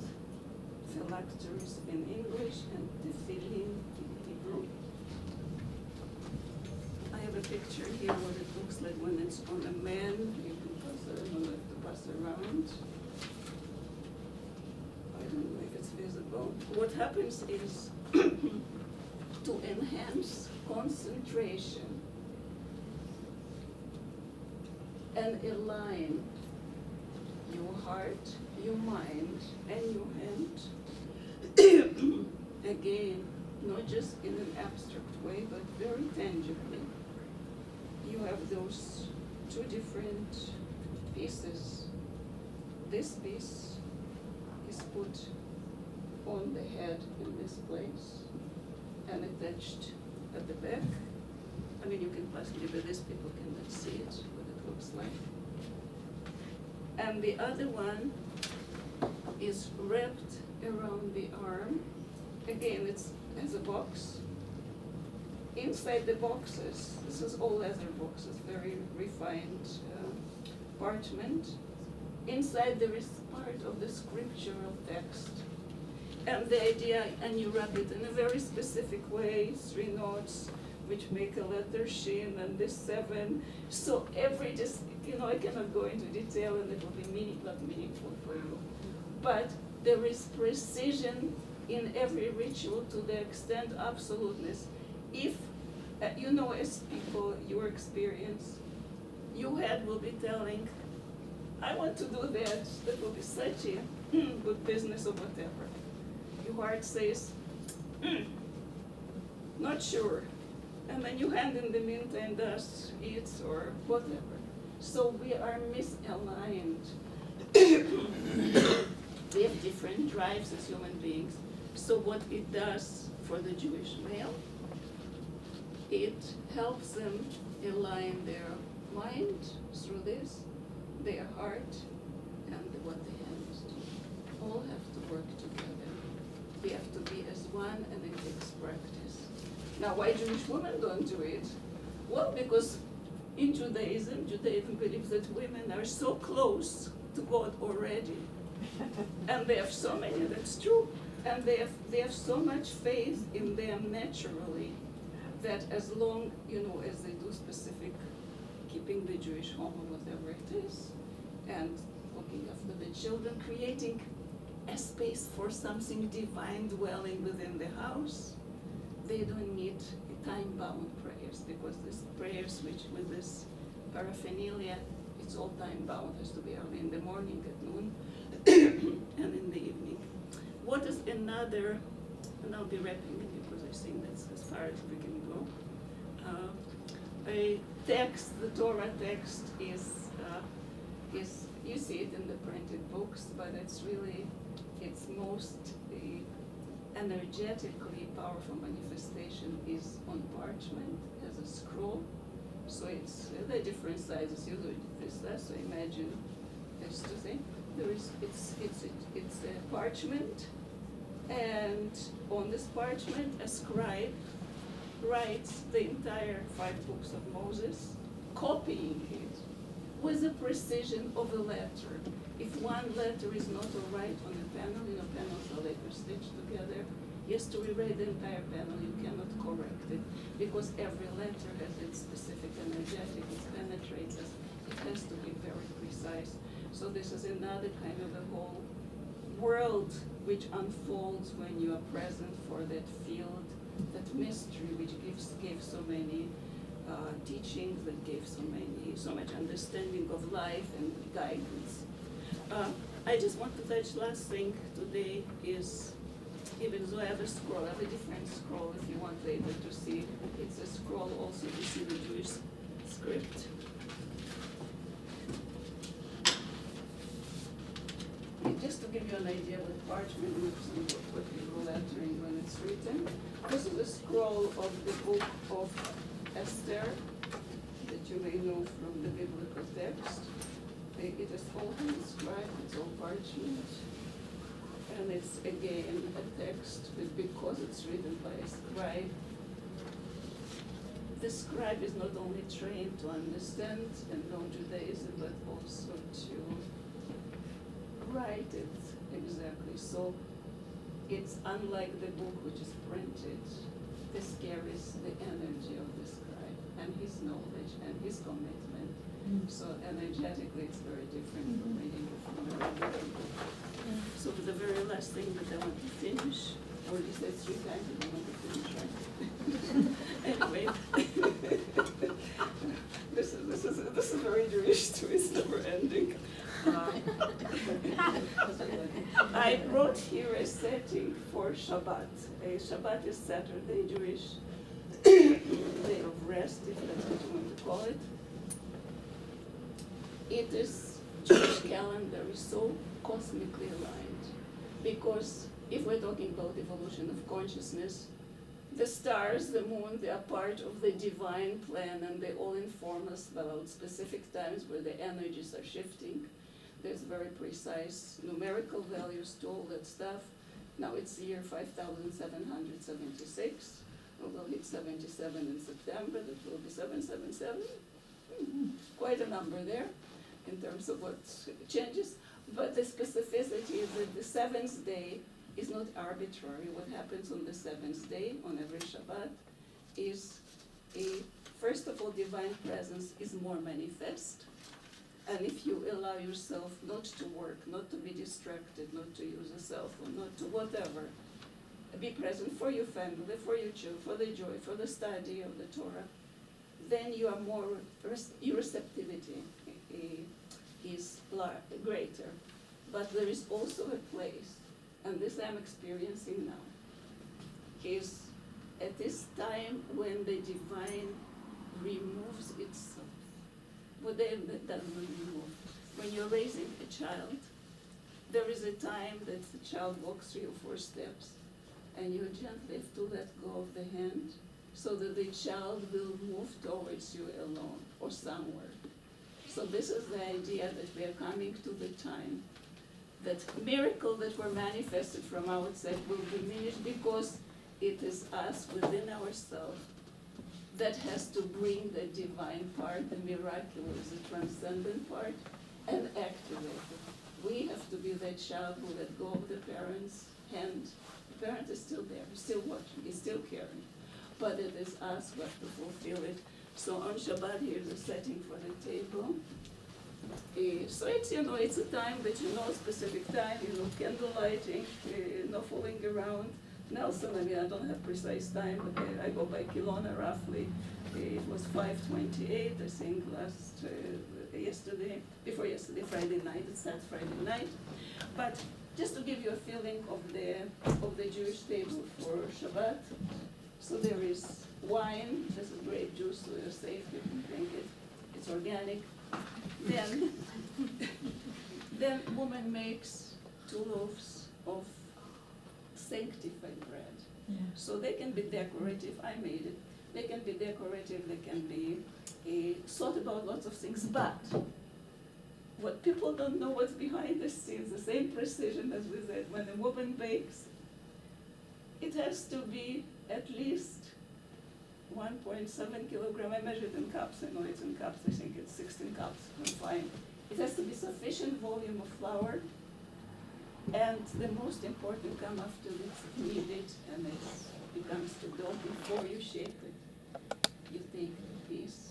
L: phylacteries in English and tefillin in Hebrew. I have a picture here what it looks like when it's on a man. You can pass it, I don't have to pass around. I don't know if it's visible. What happens is to enhance concentration and align your heart, your mind, and your hand. Again, not just in an abstract way, but very tangibly. You have those 2 different pieces. This piece is put on the head in this place and attached at the back. I mean, you can possibly, but these people cannot see it, what it looks like. And the other one is wrapped around the arm. Again, it has a box. Inside the boxes, this is all leather boxes, very refined parchment. Inside there is part of the scriptural text. And the idea, and you wrap it in a very specific way, 3 knots, which make a letter shin, and this 7. So every, just, you know, I cannot go into detail, and it will be not meaningful for you. But there is precision in every ritual to the extent absoluteness. If, you know, as people, your experience, your head will be telling, I want to do that, that will be such a good business or whatever. Your heart says, not sure. And then your hand in the meantime does it or whatever. So we are misaligned. We have different drives as human beings. So what it does for the Jewish male, it helps them align their mind through this, their heart, and what the hands do. All have to work together. We have to be as one, and it takes practice. Now, why Jewish women don't do it? Well, because in Judaism believes that women are so close to God already. And they have so many, that's true. And they have so much faith in them naturally that as long, you know, as they do specific, keeping the Jewish home or whatever it is, and looking after the children, creating a space for something divine dwelling within the house, they don't need time-bound prayers, because these prayers which with this paraphernalia, it's all time-bound, has to be early in the morning, at noon, and in the evening. What is another, and I'll be wrapping it because I think that's as far as we can go. A text, the Torah text is, you see it in the printed books, but it's really, its most energetically powerful manifestation is on parchment as a scroll. So it's the different sizes, usually this size, so imagine this to say. There is, it's a parchment And on this parchment, a scribe writes the entire 5 books of Moses, copying it with the precision of a letter. If one letter is not all right on a panel, panels are later stitched together, he has to rewrite the entire panel. You cannot correct it because every letter has its specific energetic, its penetrators. It has to be very precise. So this is another kind of a whole world which unfolds when you are present for that field, that mystery which gave so many teachings, that gave so much understanding of life and guidance. I just want to touch last thing today is, even though I have a scroll, I have a different scroll if you want later to see. It's a scroll also to see the Jewish script. Just to give you an idea what parchment looks and what people lettering when it's written. This is a scroll of the book of Esther that you may know from the biblical text. It is all inscribed, it's all parchment. And it's again a text, but because it's written by a scribe, the scribe is not only trained to understand and know Judaism, but also to write it exactly. So it's unlike the book which is printed. This carries the energy of the scribe and his knowledge and his commitment. So energetically it's very different from reading it from a regular book. So the very last thing that I want to finish, I already said 3 times that I want to finish, right? Anyway, this is very Jewish too, it's never ending. I brought here a setting for Shabbat. Shabbat is Saturday, Jewish day of rest, if that's what you want to call it. It is, Jewish calendar is so cosmically aligned because if we're talking about evolution of consciousness, the stars, the moon, they are part of the divine plan and they all inform us about specific times where the energies are shifting. There's very precise numerical values to all that stuff. Now it's the year 5776. We'll hit 77 in September. That will be 777. Quite a number there in terms of what changes. But the specificity is that the 7th day is not arbitrary. What happens on the 7th day, on every Shabbat, is first of all, divine presence is more manifest. And if you allow yourself not to work, not to be distracted, not to use a cell phone, not to whatever, be present for your family, for your children, for the joy, for the study of the Torah, then you are more, your receptivity is greater. But there is also a place, and this I'm experiencing now, is at this time when the divine removes itself. What that doesn't remove. When you're raising a child, there is a time that the child walks 3 or 4 steps, and you gently have to let go of the hand so that the child will move towards you alone or somewhere. So this is the idea that we are coming to the time that miracles that were manifested from outside will diminish because it is us within ourselves that has to bring the divine part, the miraculous, the transcendent part, and activate it. We have to be that child who let go of the parent's hand. The parent is still there, he's still watching, he's still caring. But it is us who have to fulfill it. So on Shabbat, here's a setting for the table. So it's, it's a time that specific time, candle lighting, no fooling around. Nelson, I don't have precise time, but I go by Kilona roughly. It was 5:28, I think, before yesterday, Friday night. It starts Friday night. But just to give you a feeling of the Jewish table for Shabbat. So there is wine. This is grape juice, so you're safe. You can drink it. It's organic. Then woman makes 2 loaves of sanctified bread. Yeah. So they can be decorative. I made it. They can be decorative. They can be thought about lots of things. But what people don't know what's behind the scenes, the same precision as we said, when a woman bakes, it has to be at least 1.7 kilogram. I measured in cups. I know it's in cups. I think it's 16 cups. I'm fine. It has to be sufficient volume of flour. And the most important come after it's kneaded and it becomes the dough. Before you shape it, you take a piece,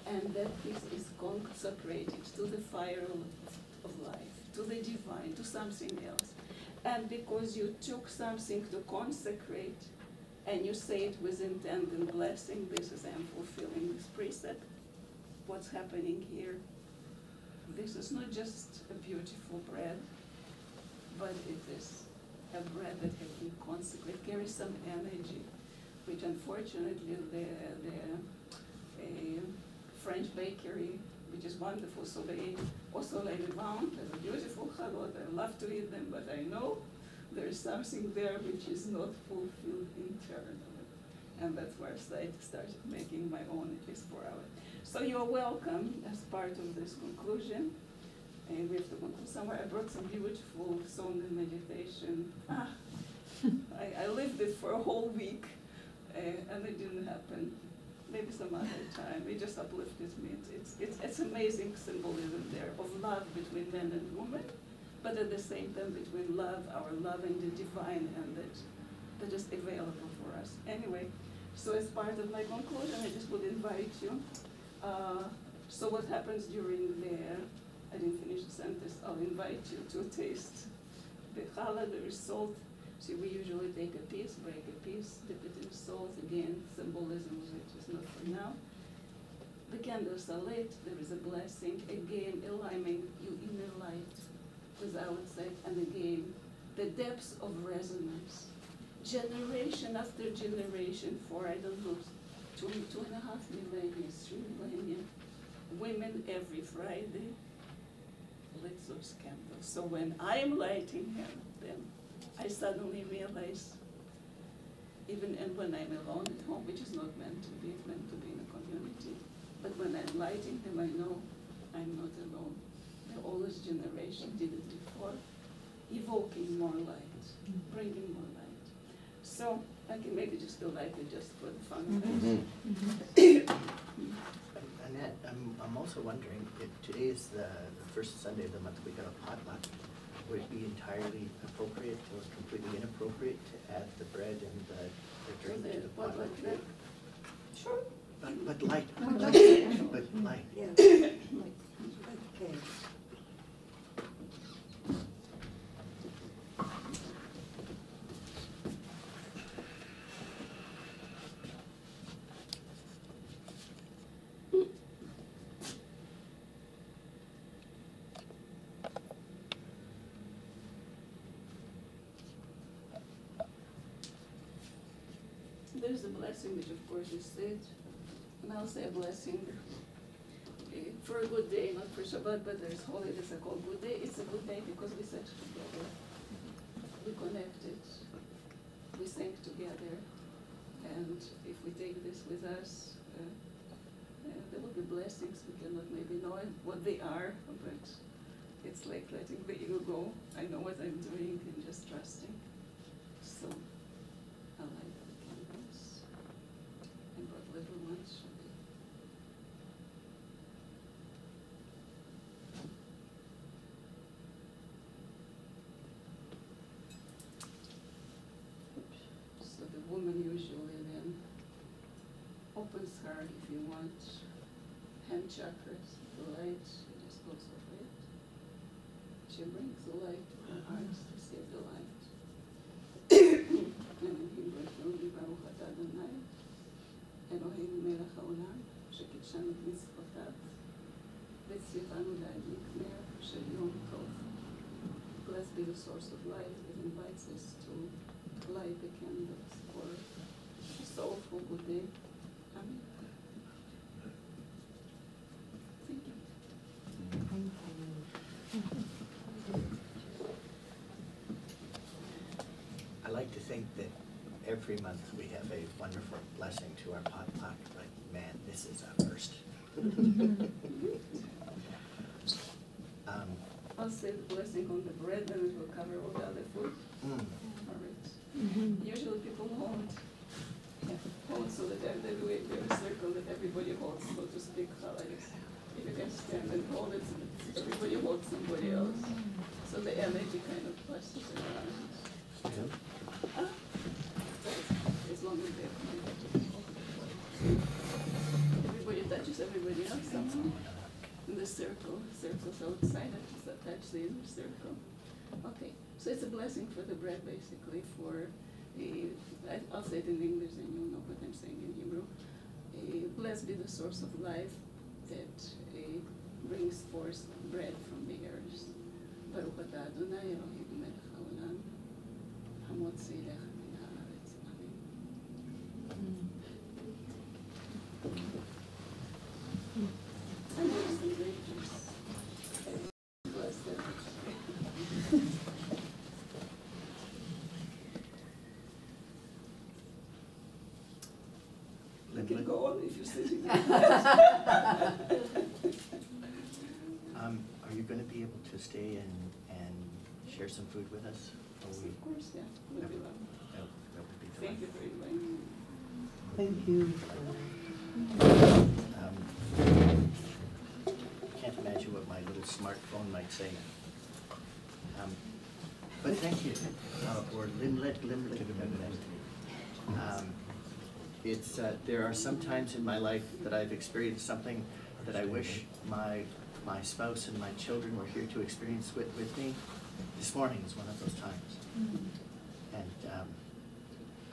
L: and that piece is consecrated to the fire of life, to the divine, to something else. And because you took something to consecrate, and you say it with intent and blessing, this is I'm fulfilling this precept, what's happening here? This is not just a beautiful bread, but it is a bread that has been consecrated, carries some energy, which unfortunately the French bakery, which is wonderful, so they also lay around as a beautiful chalot. I love to eat them, but I know there is something there which is not fulfilled internally. And that's where I started making my own, at least 4 hours. So you're welcome as part of this conclusion. And we have to conclude somewhere. I brought some beautiful song and meditation. I lived it for a whole week, and it didn't happen. Maybe some other time. It just uplifted me. It's amazing symbolism there of love between man and woman, but at the same time between love, our love and the divine, and that is available for us. Anyway, so as part of my conclusion, I just would invite you. So what happens during I didn't finish the sentence, I'll invite you to taste the challah. There is salt. So we usually take a piece, break a piece, dip it in salt. Again, symbolism, which is not for now. The candles are lit. There is a blessing. Again, aligning your inner light with outside. And again, the depths of resonance. Generation after generation for, I don't know, 2.5 millennia, 3 millennia. Women every Friday lit those candles. So when I am lighting them, I suddenly realize, even and when I'm alone at home, which is not meant to be, it's meant to be in a community, but when I'm lighting them, I know I'm not alone. The oldest generation did it before, evoking more light, bringing more light. So I can maybe just go light it just for the fun of it.
B: Annette, I'm also wondering if today is the first Sunday of the month we got a potluck. Would it be entirely appropriate or completely inappropriate to add the bread and the drink to the potluck?
J: Sure.
B: But light. But light.
J: Yeah. Okay.
L: There's a blessing, which of course is said, and I'll say a blessing for a good day, not for Shabbat, but there's holidays are called good day. It's a good day because we sat together, we connected, we sang together, and if we take this with us, there will be blessings. We cannot maybe know what they are, but it's like letting the ego go. I know what I'm doing and just trusting. So I like the candles. I brought little ones. So the woman usually then opens her, if you want, hand chakras, the light, she just goes over it. She brings the light to her heart to save the light. And in Hebrew, it's only Baruch Atah Adonai, Eloheinu melech haolam, שקידשנו את מצוותיו, וציוונו להדליק נר של יום טוב. Blessed be the source of life that invites us to light the candles for a soulful good day. Amen. Thank you.
B: I like to think that every month we have a wonderful blessing to our potluck, but man, this is a first.
L: I'll say say the blessing on the bread, then it will cover all the other food.
B: Mm.
L: All right.
H: Mhm.
L: Usually people hold so that they do a circle that everybody holds, so to speak. Like if you can stand and hold it, so that everybody holds somebody else. So the energy kind of passes around.
B: Yeah.
L: As long as they're everybody touches everybody else somehow. In the circles outside it is attached the inner circle. Okay, so it's a blessing for the bread basically for I'll say it in English and you'll know what I'm saying in Hebrew. Blessed be the source of life that brings forth bread from the earth. Baruch atah Adonai Eloheinu melech haolam hamotzi lecha min haaretz. Amen. And there's the grape juice. Bless them. You can go on if you're sitting there.
B: Are you going to be able to stay and share some food with us?
L: Yes, of course, yeah. We'll be lovely.
B: That would be
L: Thank you for inviting me.
A: Thank you.
B: Can't imagine what my little smartphone might say. But thank you. Or limlet. It's there are some times in my life that I've experienced something that I wish my spouse and my children were here to experience with me. This morning is one of those times. And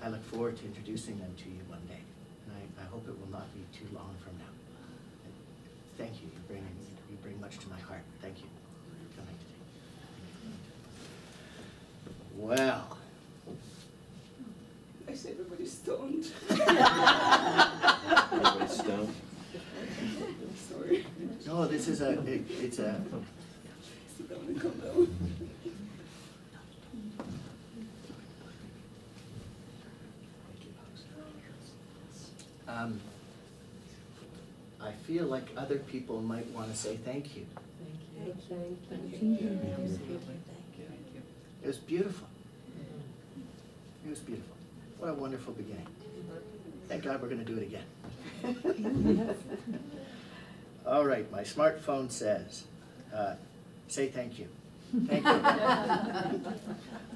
B: I look forward to introducing them to you one day. And I hope it will not be too long from now. And thank you. You bring much to my heart. Thank you for coming today. Well.
L: I say everybody's stoned.
G: Everybody's stoned?
L: Sorry.
B: No, this is it's a.
L: Sit down and come down.
B: I feel like other people might want to say thank you.
K: Thank you.
B: It was beautiful. It was beautiful. What a wonderful beginning. Thank God we're going to do it again. All right, my smartphone says, say thank you. Thank you.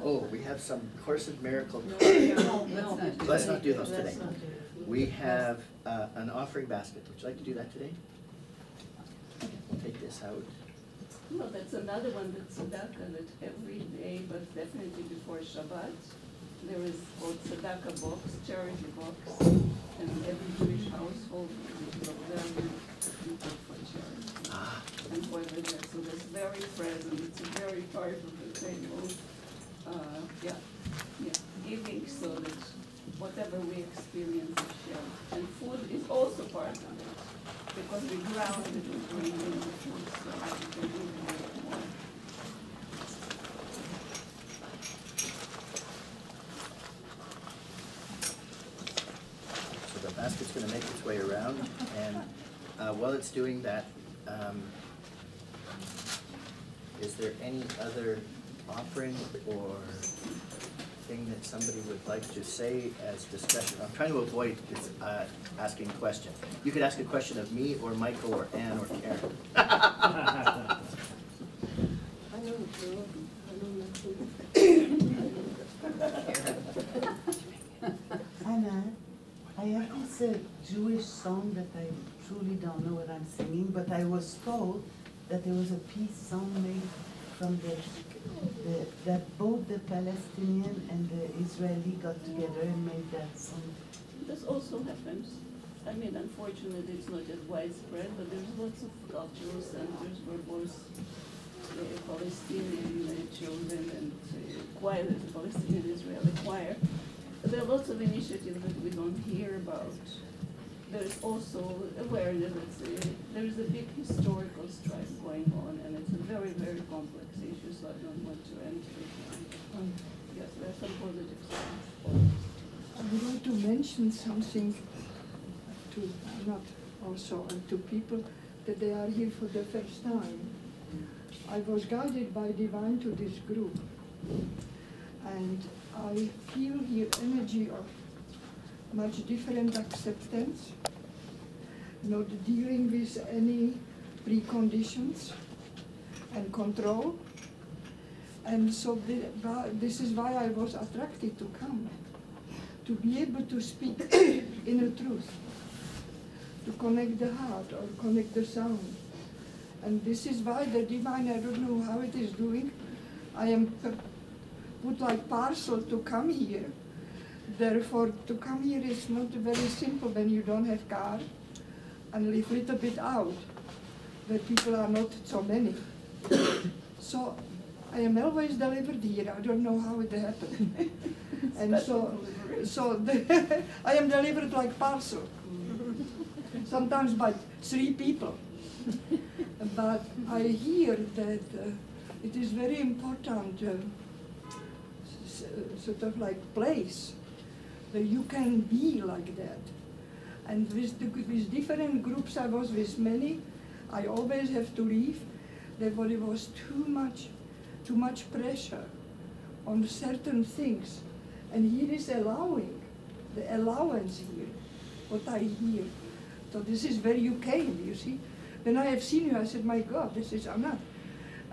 B: Oh, we have some Course of Miracles. Let's not do those today. We have an offering basket. Would you like to do that today? Take this out.
L: Well, that's another one that's tzedakah, that every day, but definitely before Shabbat, there is called tzedakah box, charity box, and every Jewish household will value people for charity. And for the dead. So that's very present. It's a very part of the table. Giving so that whatever we experience is shared. And food is also part of it, because we ground it and bring in the food so that we can do more.
B: So the basket's going to make its way around, and while it's doing that, is there any other offering or thing that somebody would like to say as discussion? I'm trying to avoid asking a question. You could ask a question of me or Michael or Ann or Karen.
A: Anna, I have this Jewish song that I truly don't know what I'm singing, but I was told that there was a peace song made from that both the Palestinian and the Israeli got together and made that song.
L: This also happens. I mean, unfortunately, it's not as widespread, but there's lots of cultural centers where both Palestinian children and choir, the Palestinian Israeli choir. There are lots of initiatives that we don't hear about. There is also awareness that there is a big historical strife going on, and it's a very, very complex issue, so I don't want to enter it now. Yes, there are some positive signs.
H: I would like to mention something to not also and to people that they are here for the first time.
M: I was guided by divine to this group, and I feel here energy of much different acceptance, not dealing with any preconditions and control. And so this is why I was attracted to come, to be able to speak inner truth, to connect the heart or connect the sound. And this is why the divine, I don't know how it is doing, I am put like parcel to come here. Therefore, to come here is not very simple when you don't have car and live a little bit out, where people are not so many. So I am always delivered here. I don't know how it happened. And so I am delivered like parcel, sometimes by 3 people. But I hear that it is very important, sort of like place where you can be like that. And with different groups, I was with many. I always have to leave. There was too much pressure on certain things. And here is allowing, the allowance here, what I hear. So this is where you came, you see. When I have seen you, I said, my God, this is Anat.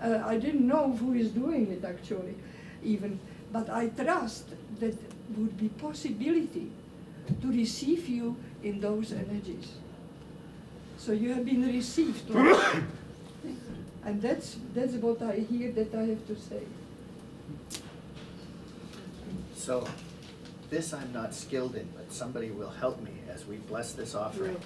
M: I didn't know who is doing it actually, even. But I trust that would be possibility to receive you in those energies. So you have been received. And that's what I hear that I have to say.
B: So this I'm not skilled in, but somebody will help me as we bless this offering.